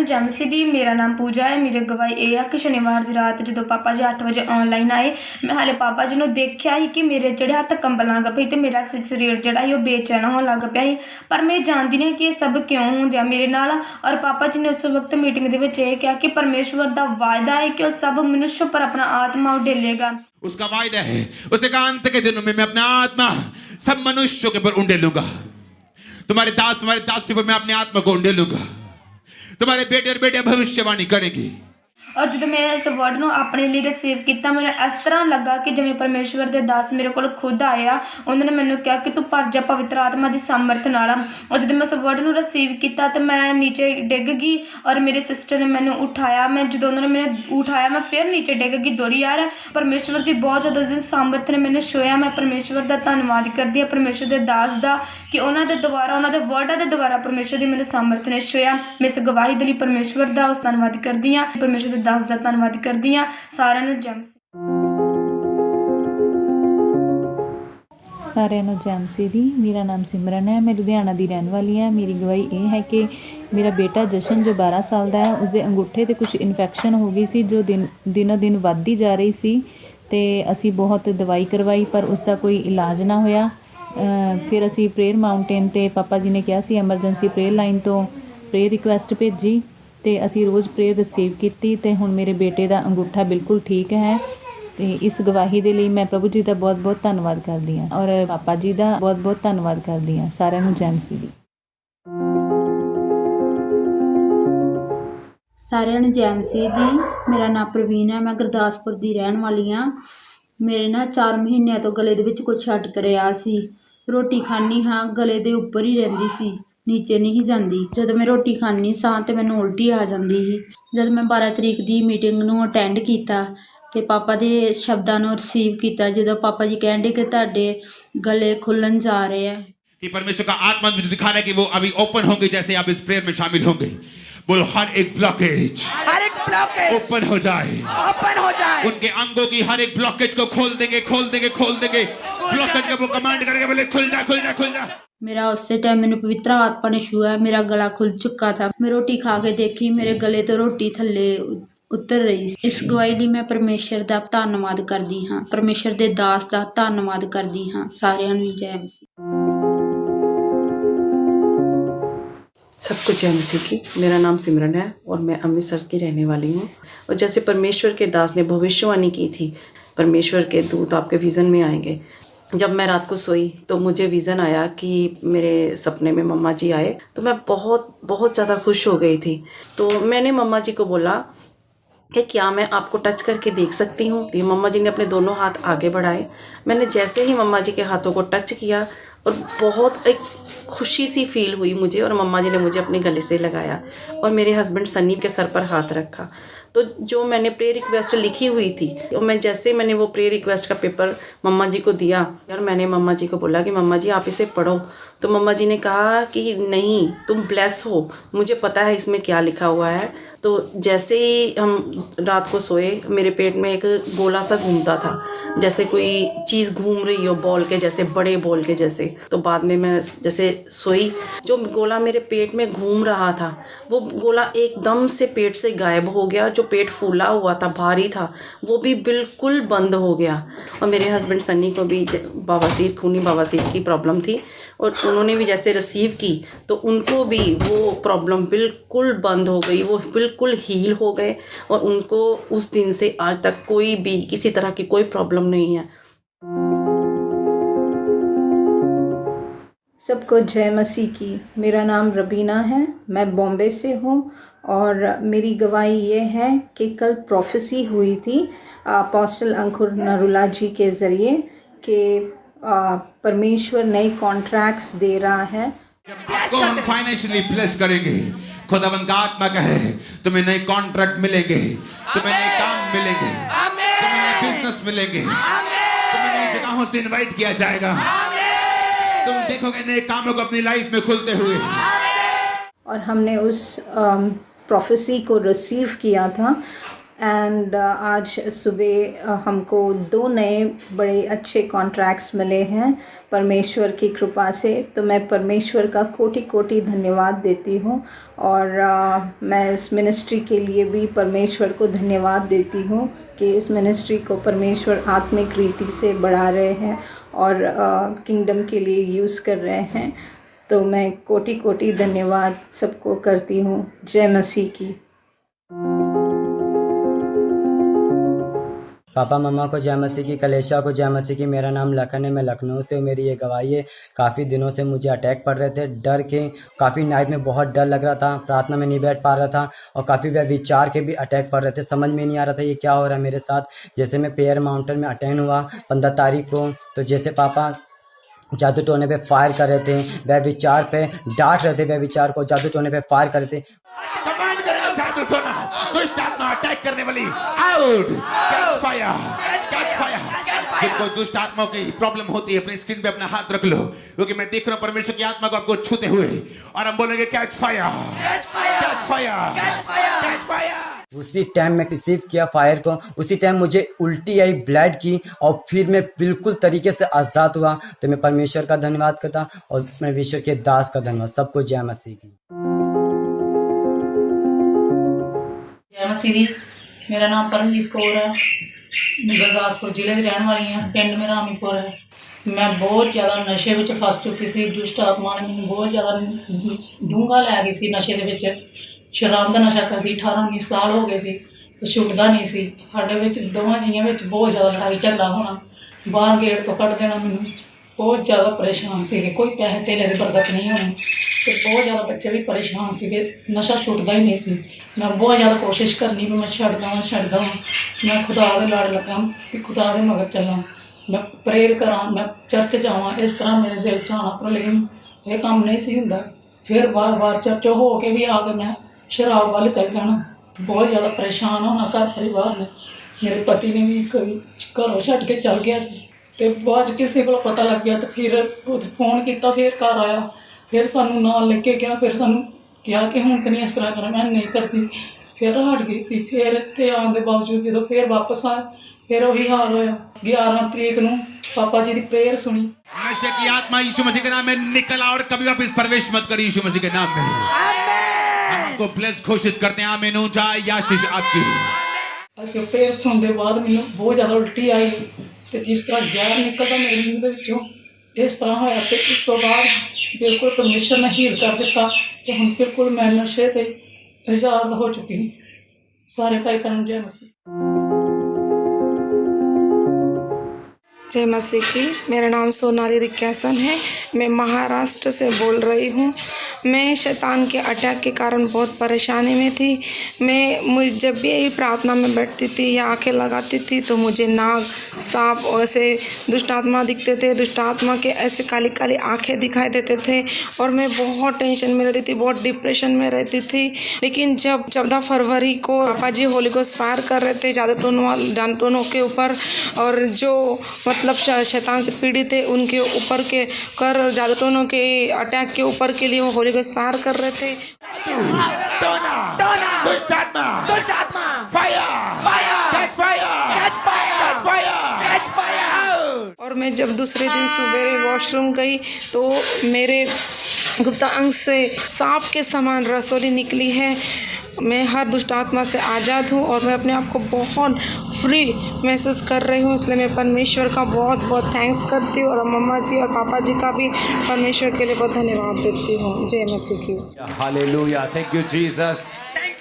ਜਮਸੀ ਦੀ ਮੇਰਾ ਨਾਮ ਪੂਜਾ ਹੈ। ਮੇਰੀ ਗਵਾਹੀ ਇਹ ਆ ਕਿ ਸ਼ਨੀਵਾਰ ਦੀ ਰਾਤ ਜਦੋਂ ਪਾਪਾ ਜੀ 8 ਵਜੇ ਆਨਲਾਈਨ ਆਏ, ਮੈਂ ਹਾਲੇ ਪਾਪਾ ਜੀ ਨੂੰ ਦੇਖਿਆ ਸੀ ਕਿ ਮੇਰੇ ਜਿਹੜੇ ਹੱਥ ਕੰਬਣ ਲੱਗ ਪਏ ਤੇ ਮੇਰਾ ਸਰੀਰ ਜਿਹੜਾ ਸੀ ਉਹ ਬੇਚੈਨ ਹੋਣ ਲੱਗ ਪਿਆ ਸੀ, ਪਰ ਮੈਂ ਜਾਣਦੀ ਨਹੀਂ ਕਿ ਇਹ ਸਭ ਕਿਉਂ ਹੁੰਦਿਆ ਮੇਰੇ ਨਾਲ। ਔਰ ਪਾਪਾ ਜੀ ਨੇ ਉਸ ਵਕਤ ਮੀਟਿੰਗ ਦੇ ਵਿੱਚ ਇਹ ਕਿਹਾ ਕਿ ਪਰਮੇਸ਼ਵਰ ਦਾ ਵਾਅਦਾ ਹੈ ਕਿ ਉਹ ਸਭ ਮਨੁੱਖ ਪਰ ਆਪਣਾ ਆਤਮਾ ਉਡੇਲੇਗਾ। उसका वायदा है, उसने कहा अंत के दिनों में मैं अपना आत्मा सब मनुष्यों के ऊपर उंडेलूंगा। तुम्हारे दास, तुम्हारे दासी पर मैं अपने आत्मा को उंडेलूंगा। तुम्हारे बेटे और बेटियां भविष्यवाणी करेंगी। ਔਰ ਜਦੋਂ ਮੈਂ ਇਸ ਵਰਡ ਨੂੰ ਆਪਣੇ ਲਈ ਰਿਸੀਵ ਕੀਤਾ, ਮੈਨੂੰ ਇਸ ਤਰ੍ਹਾਂ ਲੱਗਾ ਕਿ ਜਿਵੇਂ ਪਰਮੇਸ਼ਵਰ ਦੇ ਦਾਸ ਮੇਰੇ ਕੋਲ ਖੁਦ ਆਇਆ, ਉਹਨਾਂ ਨੇ ਮੈਨੂੰ ਕਿਹਾ ਕਿ ਤੂੰ ਭਰ ਜਾ ਪਵਿੱਤਰ ਆਤਮਾ ਦੀ ਸਮਰਥ ਨਾਲ। ਔਰ ਜਦੋਂ ਮੈਂ ਉਸ ਵਰਡ ਨੂੰ ਰਿਸੀਵ ਕੀਤਾ ਤਾਂ ਮੈਂ ਨੀਚੇ ਡਿੱਗ ਗਈ ਔਰ ਮੇਰੇ ਸਿਸਟਰ ਨੇ ਮੈਨੂੰ ਉਠਾਇਆ। ਮੈਂ ਜਦੋਂ ਉਹਨਾਂ ਨੇ ਮੈਨੂੰ ਉਠਾਇਆ ਮੈਂ ਫਿਰ ਨੀਚੇ ਡਿੱਗ ਗਈ ਦੋਰੀ। ਯਾਰ ਪਰਮੇਸ਼ਵਰ ਦੀ ਬਹੁਤ ਜ਼ਿਆਦਾ ਸਮਰਥ ਨੇ ਮੈਨੂੰ ਛੋਇਆ। ਮੈਂ ਪਰਮੇਸ਼ਵਰ ਦਾ ਧੰਨਵਾਦ ਕਰਦੀ ਹਾਂ, ਪਰਮੇਸ਼ਵਰ ਦੇ ਦਾਸ ਦਾ, ਕਿ ਉਹਨਾਂ ਦੇ ਦੁਆਰਾ, ਉਹਨਾਂ ਦੇ ਵਰਡਾਂ ਦੇ ਦੁਆਰਾ ਪਰਮੇਸ਼ਵਰ ਦੀ ਮੈਨੂੰ ਸਮਰਥ ਨੇ ਛੋਇਆ। ਮੈਂ ਇਸ ਗਵਾਹੀ ਦੇ ਲਈ ਪਰਮੇਸ਼ਵਰ ਦਾ ਧੰਨਵਾਦ ਕਰਦੀ ਹਾਂ, ਪਰਮੇਸ਼ਵਰ ਦਾਸ ਦਾ ਧੰਨਵਾਦ ਕਰਦੀ ਹਾਂ। ਸਾਰਿਆਂ ਨੂੰ ਜੈ ਸਾਰਿਆਂ ਨੂੰ ਜੈ ਮਸੀਹ ਦੀ। ਮੇਰਾ ਨਾਮ ਸਿਮਰਨ ਹੈ, ਮੈਂ ਲੁਧਿਆਣਾ ਦੀ ਰਹਿਣ ਵਾਲੀ ਹਾਂ। ਮੇਰੀ ਗਵਾਹੀ ਇਹ ਹੈ ਕਿ ਮੇਰਾ ਬੇਟਾ ਜਸ਼ਨ ਜੋ 12 ਸਾਲ ਦਾ ਹੈ, ਉਸਦੇ ਅੰਗੂਠੇ 'ਤੇ ਕੁਝ ਇਨਫੈਕਸ਼ਨ ਹੋ ਗਈ ਸੀ ਜੋ ਦਿਨੋਂ ਦਿਨ ਵੱਧਦੀ ਜਾ ਰਹੀ ਸੀ ਅਤੇ ਅਸੀਂ ਬਹੁਤ ਦਵਾਈ ਕਰਵਾਈ ਪਰ ਉਸਦਾ ਕੋਈ ਇਲਾਜ ਨਾ ਹੋਇਆ। ਫਿਰ ਅਸੀਂ ਪ੍ਰੇਅਰ ਮਾਊਂਟੇਨ 'ਤੇ ਪਾਪਾ ਜੀ ਨੇ ਕਿਹਾ ਸੀ ਐਮਰਜੈਂਸੀ ਪ੍ਰੇਅਰ ਲਾਈਨ ਤੋਂ ਪ੍ਰੇਅਰ ਰਿਕੁਐਸਟ ਭੇਜੀ ਅਤੇ ਅਸੀਂ ਰੋਜ਼ ਪ੍ਰੇਅਰ ਰਿਸੀਵ ਕੀਤੀ ਅਤੇ ਹੁਣ ਮੇਰੇ ਬੇਟੇ ਦਾ ਅੰਗੂਠਾ ਬਿਲਕੁਲ ਠੀਕ ਹੈ। ਅਤੇ ਇਸ ਗਵਾਹੀ ਦੇ ਲਈ ਮੈਂ ਪ੍ਰਭੂ ਜੀ ਦਾ ਬਹੁਤ ਬਹੁਤ ਧੰਨਵਾਦ ਕਰਦੀ ਹਾਂ ਔਰ ਪਾਪਾ ਜੀ ਦਾ ਬਹੁਤ ਬਹੁਤ ਧੰਨਵਾਦ ਕਰਦੀ ਹਾਂ। ਸਾਰਿਆਂ ਨੂੰ ਜੈ ਮਸੀਹ ਦੀ। ਸਾਰਿਆਂ ਨੂੰ ਜੈ ਮਸੀਹ ਦੀ। ਮੇਰਾ ਨਾਮ ਪ੍ਰਵੀਨ ਹੈ, ਮੈਂ ਗੁਰਦਾਸਪੁਰ ਦੀ ਰਹਿਣ ਵਾਲੀ ਹਾਂ। ਮੇਰੇ ਨਾ 4 ਮਹੀਨਿਆਂ ਤੋਂ ਗਲੇ ਦੇ ਵਿੱਚ ਕੁਛ ਅਟਕ ਰਿਹਾ ਸੀ। ਰੋਟੀ ਖਾਂਦੀ ਹਾਂ ਗਲੇ ਦੇ ਉੱਪਰ ਹੀ ਰਹਿੰਦੀ ਸੀ, ਨੀਚੇ ਨਹੀਂ ਜਾਂਦੀ। ਜਦੋਂ ਮੈਂ ਰੋਟੀ ਖਾਂਦੀ ਸਾਂ ਤੇ ਮੈਨੂੰ ਉਲਟੀ ਆ ਜਾਂਦੀ ਸੀ। ਜਦ ਮੈਂ 12 ਤਰੀਕ ਦੀ ਮੀਟਿੰਗ ਨੂੰ ਅਟੈਂਡ ਕੀਤਾ ਤੇ ਪਾਪਾ ਦੇ ਸ਼ਬਦਾਂ ਨੂੰ ਰਿਸੀਵ ਕੀਤਾ, ਜਦੋਂ ਪਾਪਾ जी ਕਹਿੰਦੇ कि ਤੁਹਾਡੇ गले खुलन जा रहे हैं कि परमेश्वर का आत्मा मुझे दिखा रहा है कि वो अभी ओपन होंगे जैसे आप इस प्रेयर में शामिल होंगे। बोलो हर एक ब्लॉकेज ओपन हो जाए, उनके अंगों की हर एक ब्लॉकेज को खोल देंगे ब्लॉकेज का वो कमांड करेंगे, बोले खुल जा खुल जा खुल जा। मेरा उस टाइम मैंने पवित्र आत्मा ने छुआ, मेरा गला खुल चुका था। मैं रोटी खा के देखी, मेरे गले तो रोटी थल्ले उतर रही ਸੀ। ਇਸ ਗਵਾਹੀ ਲਈ ਮੈਂ ਪਰਮੇਸ਼ਰ ਦਾ ਧੰਨਵਾਦ ਕਰਦੀ ਹਾਂ, ਪਰਮੇਸ਼ਰ ਦੇ ਦਾਸ ਦਾ ਧੰਨਵਾਦ ਕਰਦੀ ਹਾਂ। ਸਾਰਿਆਂ ਨੂੰ ਜੈ ਮਸੀਹ। सबको जय मसीह की। मेरा नाम सिमरन है और मैं अमृतसर की रहने वाली हूँ। और जैसे परमेश्वर के दास ने भविष्यवाणी की थी, परमेश्वर के दूत आपके विज़न में आएंगे। जब मैं रात को सोई तो मुझे विज़न आया कि मेरे सपने में मम्मा जी आए, तो मैं बहुत बहुत ज़्यादा खुश हो गई थी। तो मैंने मम्मा जी को बोला कि क्या मैं आपको टच करके देख सकती हूँ। तो मम्मा जी ने अपने दोनों हाथ आगे बढ़ाए। मैंने जैसे ही मम्मा जी के हाथों को टच किया और बहुत एक खुशी सी फील हुई मुझे, और मम्मा जी ने मुझे अपने गले से लगाया और मेरे हस्बैंड सनी के सर पर हाथ रखा। तो जो मैंने प्रेयर रिक्वेस्ट लिखी हुई थी, और मैंने वो प्रेयर रिक्वेस्ट का पेपर मम्मा जी को दिया और मैंने मम्मा जी को बोला कि मम्मा जी आप इसे पढ़ो। तो मम्मा जी ने कहा कि नहीं, तुम ब्लेस हो, मुझे पता है इसमें क्या लिखा हुआ है। तो जैसे ही हम रात को सोए, मेरे पेट में एक गोला सा घूमता था, जैसे कोई चीज़ घूम रही हो बॉल के जैसे, बड़े बॉल के जैसे। तो बाद में मैं जैसे सोई, जो गोला मेरे पेट में घूम रहा था वो गोला एकदम से पेट से गायब हो गया। जो पेट फूला हुआ था, भारी था, वो भी बिल्कुल बंद हो गया। और मेरे हस्बैंड सन्नी को भी बवासीर, खूनी बवासीर की प्रॉब्लम थी, और उन्होंने भी जैसे रिसीव की तो उनको भी वो प्रॉब्लम बिल्कुल बंद हो गई, वो बिल्कुल हील हो गए। और उनको उस दिन से आज तक कोई भी किसी तरह की कोई प्रॉब्लम नहीं है। सबको जय मसीह की। मेरा नाम रबीना है, मैं बॉम्बे से हूँ और मेरी गवाही ये है कि कल प्रोफेसी हुई थी अपोस्टल अंकुर नरुला जी के ज़रिए कि परमेश्वर नए कॉन्ट्रैक्ट्स दे रहा है। आपको हम फाइनेंशियली ब्लेस करेंगे। खुदावंद का आत्मा कहे तुम्हें नए कॉन्ट्रैक्ट मिलेंगे, तुम्हें नए काम मिलेंगे, तुम्हें नए बिजनेस मिलेंगे, तुम्हें नई जगहों से इनवाइट किया जाएगा, तुम देखोगे नए कामों को अपनी लाइफ में खुलते हुए। और हमने उस प्रोफेसी को रिसीव किया था एंड आज सुबह हमको 2 नए बड़े अच्छे कॉन्ट्रैक्ट्स मिले हैं परमेश्वर की कृपा से। तो मैं परमेश्वर का कोटि कोटि धन्यवाद देती हूँ, और मैं इस मिनिस्ट्री के लिए भी परमेश्वर को धन्यवाद देती हूँ कि इस मिनिस्ट्री को परमेश्वर आत्मिक रीति से बढ़ा रहे हैं और किंगडम के लिए यूज़ कर रहे हैं। तो मैं कोटि कोटि धन्यवाद सबको करती हूँ। जय मसीह की। पापा मम्मा को जय मसीह की, कलेशा को जय मसीह की। मेरा नाम लखन है, मैं लखनऊ से हूँ। मेरी ये गवाही है, काफ़ी दिनों से मुझे अटैक पड़ रहे थे, डर के काफ़ी नाइट में बहुत डर लग रहा था, प्रार्थना में नहीं बैठ पा रहा था, और काफ़ी विचार के भी अटैक पड़ रहे थे। समझ में नहीं आ रहा था ये क्या हो रहा है मेरे साथ। जैसे मैं पेयर माउंटेन में अटेंड हुआ 15 तारीख को, तो जैसे पापा जादू टोने पे फायर कर रहे थे, वह विचार पे डांट रहे थे, वह विचार को जादू टोने पे फायर कर रहे थे। कमांड करेगा जादू टोना, दुष्ट आत्मा अटैक करने वाली, out, catch fire, catch fire. जिनको दुष्ट आत्माओं की प्रॉब्लम होती है, अपनी स्क्रीन पे अपना हाथ रख लो, क्योंकि मैं देख रहा हूँ परमेश्वर की आत्मा को आपको छूते हुए, और हम बोलेंगे catch fire, catch fire, catch fire, catch fire, catch fire. उसी टाइम मैं रिसीव किया फायर को, उसी टाइम मुझे उल्टी आई ब्लड की, और फिर मैं बिल्कुल तरीके से आज़ाद हुआ। तो मैं परमेश्वर का धन्यवाद करता और परमेश्वर के दास का धन्यवाद। सबको जय मसीह की। जय मसीह दी। मेरा नाम परमजीत कौर है, मैं गुरदासपुर जिले की रहने वाली हाँ, पिंड मेरा अमीपुर है। मैं बहुत ज़्यादा नशे में फस चुकी थी। दुष्ट आत्मा ने मैंने बहुत ज़्यादा डूंगा लै गई सी नशे के। शराब का नशा करती 18-19 साल हो गए थे, तो छुटता नहीं सी। साढ़े दोवां जियां में बहुत ज़्यादा लड़ाई झगड़ा होना, बाहर गेट तो कट देना। मैंने बहुत ज़्यादा परेशान सी, कोई पैसे धेले की बरकत नहीं होनी। ਤੇ ਬਹੁਤ ਜ਼ਿਆਦਾ ਬੱਚੇ ਵੀ ਪਰੇਸ਼ਾਨ ਸੀਗੇ, ਨਸ਼ਾ ਛੁੱਟਦਾ ਹੀ ਨਹੀਂ ਸੀ। ਮੈਂ ਬਹੁਤ ਜ਼ਿਆਦਾ ਕੋਸ਼ਿਸ਼ ਕਰਨੀ ਵੀ ਮੈਂ ਛੱਡ ਦੇਵਾਂ। ਮੈਂ ਖੁਦਾ ਦੇ ਲੜ ਲੱਗਾ ਕਿ ਖੁਦਾ ਦੇ ਮਗਰ ਚੱਲਾਂ, ਮੈਂ ਪ੍ਰੇਅਰ ਕਰਾਂ, ਮੈਂ ਚਰਚ ਜਾਵਾਂ, ਇਸ ਤਰ੍ਹਾਂ ਮੇਰੇ ਦਿਲ 'ਚ ਆਉਣਾ, ਪਰ ਲੇਕਿਨ ਇਹ ਕੰਮ ਨਹੀਂ ਸੀ ਹੁੰਦਾ। ਫਿਰ ਵਾਰ-ਵਾਰ ਚਰਚ ਹੋ ਕੇ ਵੀ ਆ ਕੇ ਮੈਂ ਸ਼ਰਾਬ ਵੱਲ ਚੱਲ ਜਾਣਾ। ਬਹੁਤ ਜ਼ਿਆਦਾ ਪਰੇਸ਼ਾਨ ਹੋਣਾ ਘਰ ਪਰਿਵਾਰ ਨੇ। ਮੇਰੇ ਪਤੀ ਨੇ ਵੀ ਕਈ ਘਰੋਂ ਛੱਡ ਕੇ ਚੱਲ ਗਿਆ ਸੀ ਅਤੇ ਬਾਅਦ 'ਚ ਕਿਸੇ ਕੋਲੋਂ ਪਤਾ ਲੱਗਿਆ ਤਾਂ ਫਿਰ ਉਹਦੇ ਫੋਨ ਕੀਤਾ, ਫਿਰ ਘਰ ਆਇਆ, ਫਿਰ ਸਾਨੂੰ ਨਾਲ ਲੈ ਕੇ ਗਿਆ, ਫਿਰ ਸਾਨੂੰ ਕਿਹਾ ਕਿ ਹੁਣ ਕਿ ਨਹੀਂ ਇਸ ਤਰ੍ਹਾਂ ਕਰਾਂ। ਮੈਂ ਨਹੀਂ ਕਰਦੀ, ਫਿਰ ਹਟ ਗਈ ਸੀ। ਫਿਰ ਇੱਥੇ ਆਉਣ ਦੇ ਬਾਵਜੂਦ ਜਦੋਂ ਫਿਰ ਵਾਪਸ ਆਏ फिर वही हाल होया। 11 तरीक ਨੂੰ पापा जी की प्रेयर सुनी। नशे की आत्मा यीशु मसीह के नाम में निकल और कभी वापस प्रवेश मत करिए यीशु मसीह के नाम में। हम आपको ब्लेस घोषित करते हैं। आमीन। ऊंचा आशीष आपकी। अच्छा, प्रेयर सुनने के बाद मैंने बहुत ज़्यादा उल्टी आई तो जिस तरह जहर निकलता मेरे मुँह के विचों इस तरह होया। तो उस तो बाद बिल्कुल परमेश्वर ने हील कर दिता तो हम बिल्कुल मैं नशे से आज़ाद हो चुकी हूँ। सारे भाई बहन जय मसीह। जय मसीह की। मेरा नाम सोनाली रिक्यासन है। मैं महाराष्ट्र से बोल रही हूँ। मैं शैतान के अटैक के कारण बहुत परेशानी में थी। मैं जब भी यही प्रार्थना में बैठती थी या आंखें लगाती थी तो मुझे नाग, सांप और ऐसे दुष्ट आत्मा दिखते थे। दुष्ट आत्मा के ऐसे काली काली आंखें दिखाई देते थे और मैं बहुत टेंशन में रहती थी, बहुत डिप्रेशन में रहती थी। लेकिन जब 14 फरवरी को पापा जी होली गोस्ट फायर कर रहे थे जादूटोनों के ऊपर और जो मतलब शैतान से पीड़ित थे उनके ऊपर के कर जादूटोनों के अटैक के ऊपर के लिए वो होली गोस्ट फायर कर रहे थे। और मैं जब दूसरे दिन सुबह वॉशरूम गई तो मेरे गुप्ता अंग से सांप के समान रसोली निकली है। मैं हर दुष्ट आत्मा से आज़ाद हूँ और मैं अपने आप को बहुत फ्री महसूस कर रही हूँ। इसलिए मैं परमेश्वर का बहुत बहुत थैंक्स करती हूँ और मम्मा जी और पापा जी का भी परमेश्वर के लिए बहुत धन्यवाद देती हूँ। जय मसीह की। हालेलुया। Thank you Jesus.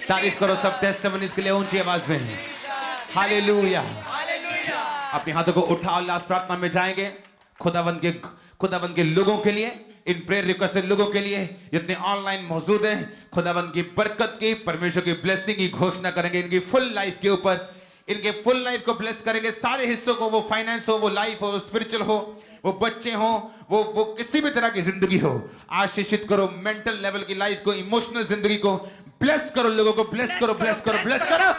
तारीफ करो सब टेस्टिमनीज के लिए ऊंची आवाज में। हालेलुया। अपने हाथों को उठा और लास्ट प्रार्थना में जाएंगे खुदावंद के लोगों के लिए, इन प्रेयर रिक्वेस्ट लोगों के लिए जितने ऑनलाइन मौजूद हैं। खुदावंद की बरकत की, परमेश्वर की ब्लेसिंग की घोषणा करेंगे इनकी फुल लाइफ के ऊपर। इनके फुल लाइफ को ब्लेस करेंगे, सारे हिस्सों को, वो फाइनेंस हो, वो लाइफ हो, वो स्पिरिचुअल हो, वो बच्चे हो, वो किसी भी तरह की जिंदगी हो। आशीषित करो मेंटल लेवल की लाइफ को, इमोशनल जिंदगी को ब्लेस करो, लोगों को ब्लेस करो, ब्लेस करो, ब्लेस करो,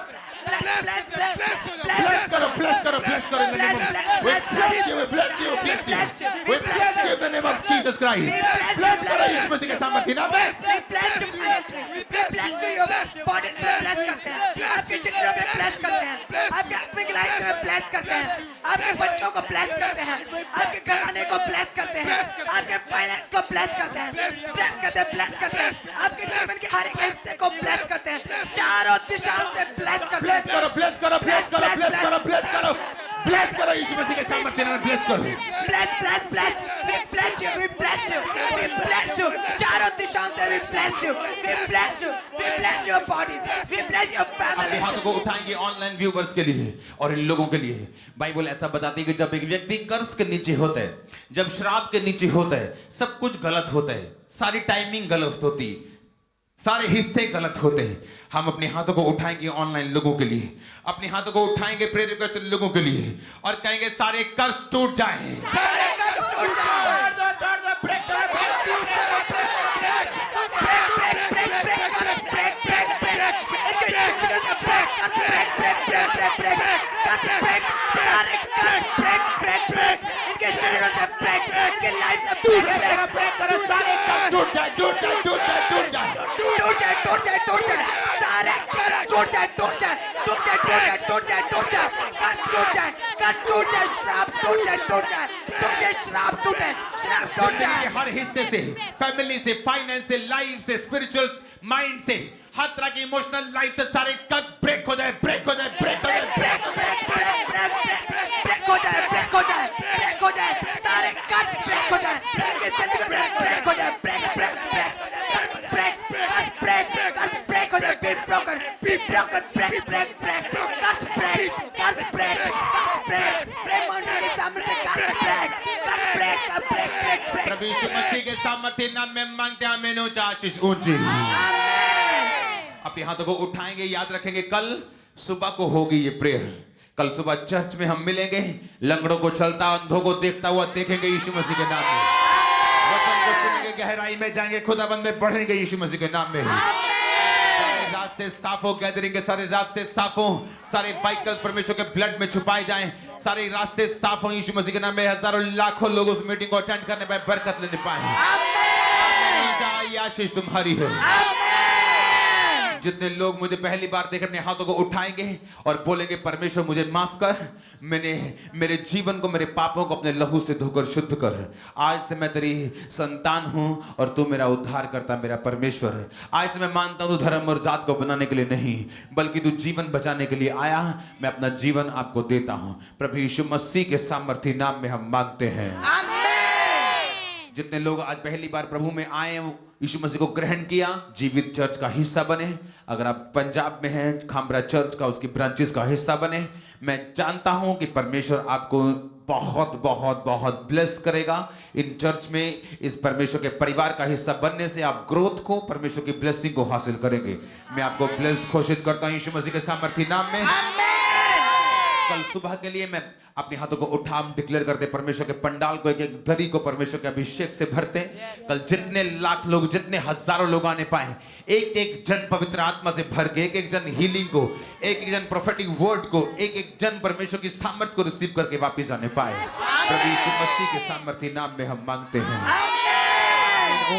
bless करो, bless करो, bless करो in the name of we bless you, we bless you, bless you, we bless you in the name of Jesus Christ. Bless करो यीशु मसीह के सामर्थ्य नाम में। We bless you financially, we bless you your body में bless करते हैं, आपके शरीर में bless करते हैं, आपके आत्मिक लाइफ में bless करते हैं, आपके बच्चों को bless करते हैं, आपके घराने को bless करते हैं, आपके फाइनेंस को bless करते हैं, bless करते हैं, आपके जीवन के हर एक हिस्से को bless करते हैं, चारों दिशाओं से bless करते हैं। ब्लेस करो, ब्लेस करो, ब्लेस करो, ब्लेस करो, ब्लेस करो, ब्लेस करो यीशु मसीह के सामर्थ्य नाम में ब्लेस करो। Bless, we bless you, we bless you, we bless you, चारों दिशाओं से we bless you, we bless your bodies, we bless your family। अपने हाथों को उठाएंगे ऑनलाइन व्यूवर्स के लिए और इन लोगों के लिए। बाइबल ऐसा बताती है कि जब एक व्यक्ति कर्ज के नीचे होता है, जब श्राप के नीचे होता है, सब कुछ गलत होता है, सारी टाइमिंग गलत होती, सारे हिस्से गलत होते हैं। हम अपने हाथों को उठाएंगे ऑनलाइन लोगों के लिए, अपने हाथों को उठाएंगे प्रेयर रिक्वेस्ट लोगों के लिए और कहेंगे सारे कर्ज टूट जाएं, सारे कर्ज टूट जाएं। इनके शरीरों से ब्रेक, इनके लाइफ से ब्रेक करो, सारे कर्ज टूट जाए, टूट जाए, टूट जाए, टूट जाए, टूट जाए, टूट जाए, टूट जाए, सारे कर्ज टूट जाए, टूट जाए, टूट जाए, टूट जाए, टूट जाए, टूट जाए, कर्ज टूट जाए, कर्ज टूट जाए, श्राप टूट जाए, टूट जाए, टूट जाए, श्राप टूट जाए, श्राप टूट जाए। हर हिस्से से, फैमिली से, फाइनेंस से, लाइफ से, स्पिरिचुअल माइंड से, हर तरह की इमोशनल लाइफ से सारे कर्ज ब्रेक हो जाए, ब्रेक हो जाए, ब्रेक हो जाए, ब्रेक हो जाए, ब्रेक हो जाए, ब्रेक हो जाए, ब्रेक हो जाए, सारे कर्ज ब्रेक हो जाए, ब्रेक हो जाए, ब्रेक ब्रेक ब्रेक ब्रेक कर्ज ब्रेक हो जाए, be broken, break break break कर्ज ब्रेक, कर्ज ब्रेक, ब्रेक ब्रेक मंडली के सामने से कर्ज ब्रेक, ब्रेक ब्रेक ब्रेक। प्रभु यीशु मसीह के सामर्थ्य सामर्थ्य नाम में मांगते हैं आमीन। ऊंचा आशीष ऊंची। अपने हाथों को उठाएंगे, याद रखेंगे कल सुबह को होगी ये प्रेयर। कल सुबह चर्च में हम मिलेंगे, लंगड़ों को चलता, अंधों को देखता हुआ देखेंगे यीशु मसीह के नाम में। वचन को सुनेंगे, गहराई में जाएंगे, खुदाबंद में बढ़ेंगे यीशु मसीह के नाम में। सारे रास्ते साफ हो, गैदरिंग के सारे रास्ते साफ हो, सारे व्हीकल परमेश्वर के ब्लड में छुपाए जाएं, सारे रास्ते साफ हो यीशु मसीह के नाम में। हजारों लाखों लोग उस मीटिंग को अटेंड करने पाए, बरकत लेने पाए। आशीष तुम्हारी है। जितने लोग मुझे पहली बार देख अपने हाथों को उठाएंगे और बोलेंगे परमेश्वर मुझे माफ कर, मैंने मेरे जीवन को, मेरे पापों को अपने लहू से धोकर शुद्ध कर। आज से मैं तेरी संतान हूं और तू मेरा उद्धार करता, मेरा परमेश्वर। आज से मैं मानता हूं तू धर्म और जात को बनाने के लिए नहीं, बल्कि तू जीवन बचाने के लिए आया। मैं अपना जीवन आपको देता हूं। प्रभु यीशु मसीह के सामर्थी नाम में हम मांगते हैं। जितने लोग आज पहली बार प्रभु में आए, यीशु मसीह को ग्रहण किया, जीवित चर्च का हिस्सा बने। अगर आप पंजाब में हैं, खामरा चर्च का, उसकी ब्रांचेस का हिस्सा बने। मैं जानता हूं कि परमेश्वर आपको बहुत बहुत बहुत ब्लेस करेगा। इन चर्च में, इस परमेश्वर के परिवार का हिस्सा बनने से आप ग्रोथ को, परमेश्वर की ब्लेसिंग को हासिल करेंगे। मैं आपको ब्लेस्ड घोषित करता हूं यीशु मसीह के सामर्थी नाम में। कल सुबह के लिए मैं अपने हाथों को उठा, हम डिक्लेयर करते परमेश्वर के पंडाल को, एक एक धरी को परमेश्वर के अभिषेक से भरते। कल जितने लाख लोग, जितने हजारों लोग आने पाए, एक एक जन पवित्र आत्मा से भर के, एक एक जन हीलिंग को, एक एक जन प्रोफेटिक वर्ड को, एक एक जन परमेश्वर की सामर्थ को रिसीव करके वापस जाने पाए। प्रभु यीशु मसीह के सामर्थी नाम में हम मांगते हैं।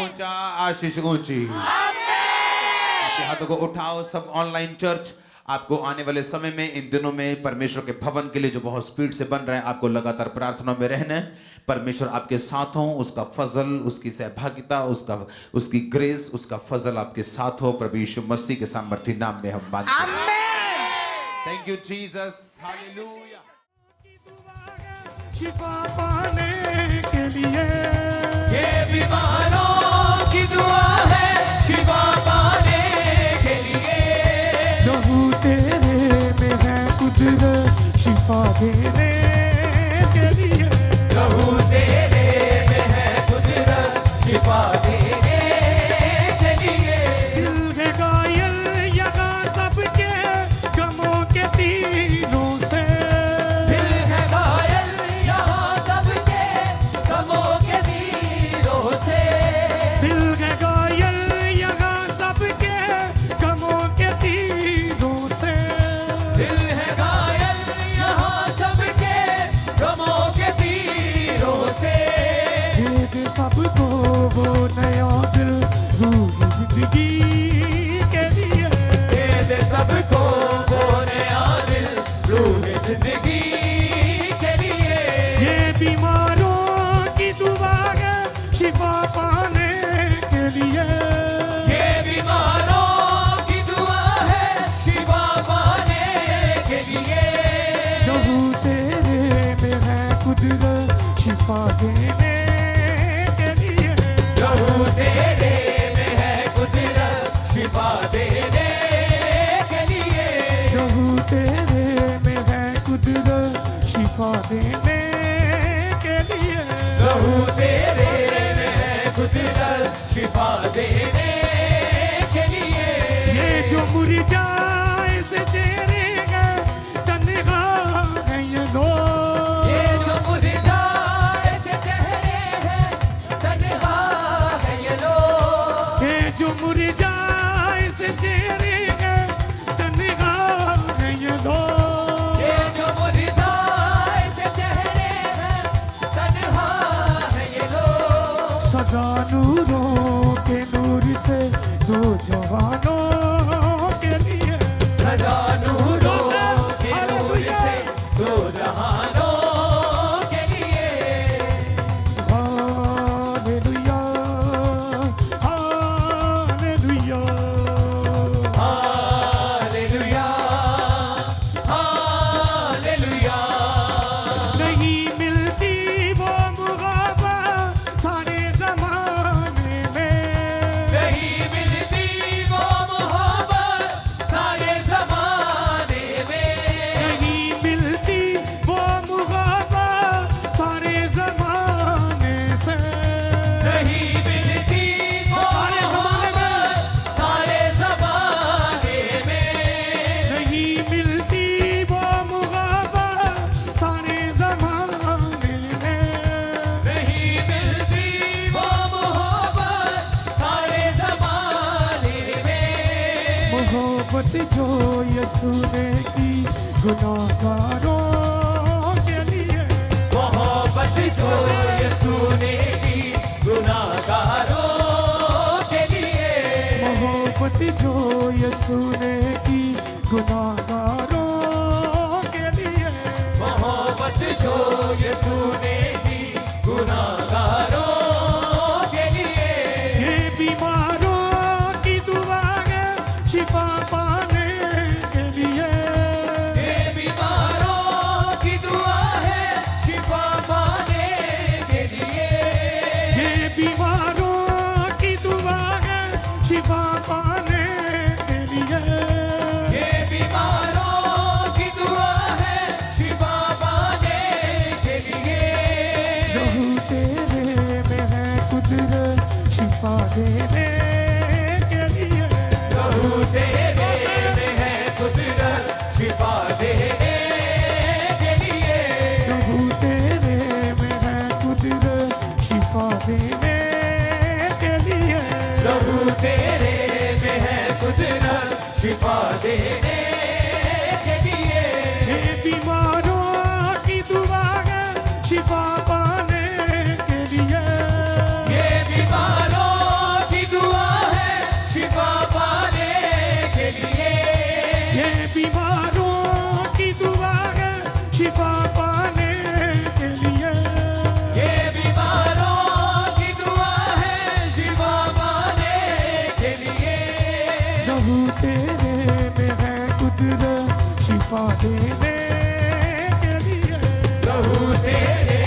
ऊंचा आशीष ऊंची। अपने हाथों को उठाओ। सब ऑनलाइन चर्च, आपको आने वाले समय में, इन दिनों में परमेश्वर के भवन के लिए जो बहुत स्पीड से बन रहे हैं, आपको लगातार प्रार्थना में रहना है। परमेश्वर आपके साथ हो, उसका फजल, उसकी सहभागिता, उसकी ग्रेस, उसका फजल आपके साथ हो। प्रभु यीशु मसीह के सामर्थी नाम में हम मांगते हैं। Thank you Jesus. हालेलुया। शिफा पाने के लिए ये बीमारों की दुआ है, शिफा पाने के लिए। लहू तेरे में है कुदरत, शिफा देने के लिए। लहू तेरे में है कुदरत, शिफा देने के लिए। दिल है घायल यहाँ सबके गमों के तीरों से। दिल है घायल यहाँ सबके गमों के तीरों से। दिल है घायल यहाँ सबके गमों के तीरों से। दिल है घायल यहाँ सबके गमों के तीरों से। दे दे सबको वो नया दिल, रूह जिंदगी के लिए। दे दे सबको वो नया दिल, रूह जिंदगी के लिए। ये बीमारों की दुआ है, शिफा पाने के लिए। ये बीमारों की दुआ है, शिफा पाने के लिए। लहू तेरे में है कुदरत, शिफा देने के लिए। लहू तेरे में है कुदरत, शिफा देने के लिए। लहू तेरे में है कुदरत, शिफा देने के लिए। लहू तेरे में है कुदरत, शिफा देने के लिए। ये जो मुरझाए से चेहरे हैं, तन्हा है ये लोग। ये जो मुरझाए से चेहरे हैं, तन्हा है ये लोग। ये जो मुरझाए से चेहरे हैं, तन्हा है ये लोग। ये जो मुरझाए से चेहरे हैं, तन्हा है ये लोग। सजा नूरों के नूर से दो जवानों के लिए। सजा नूर मोहब्बत जो यीशु ने की गुनाहगारों के लिए, मोहब्बत जो यीशु ने की गुनाहगारों के लिए, मोहब्बत जो यीशु ने की गुनाहगारों के लिए, मोहब्बत जो यीशु ने की गुनाहगारों के लिए, ये बीमारों की दुआ है शिफा पाने के लिए, ये बीमारों की दुआ है शिफा पाने के लिए, ये बीमारों की दुआ है शिफा पाने के लिए, ये बीमारों की दुआ है शिफा पाने के लिए, प्रभु तेरे में है कुदरत शिफा देने के लिए, प्रभु तेरे में है कुदरत शिफा देने के लिए, प्रभु तेरे में है कुदरत शिफा देने के लिए, प्रभु तेरे में है कुदरत शिफा देने के लिए, ये बीमारों की दुआ है शिफा पाने के लिए, ये बीमारों की दुआ है शिफा पाने के लिए, ये बीमारों की दुआ है शिफा पाने के लिए, ये बीमारों की दुआ है शिफा पाने के लिए, प्रभु तेरे में है कुदरत शिफा देने के लिए, प्रभु तेरे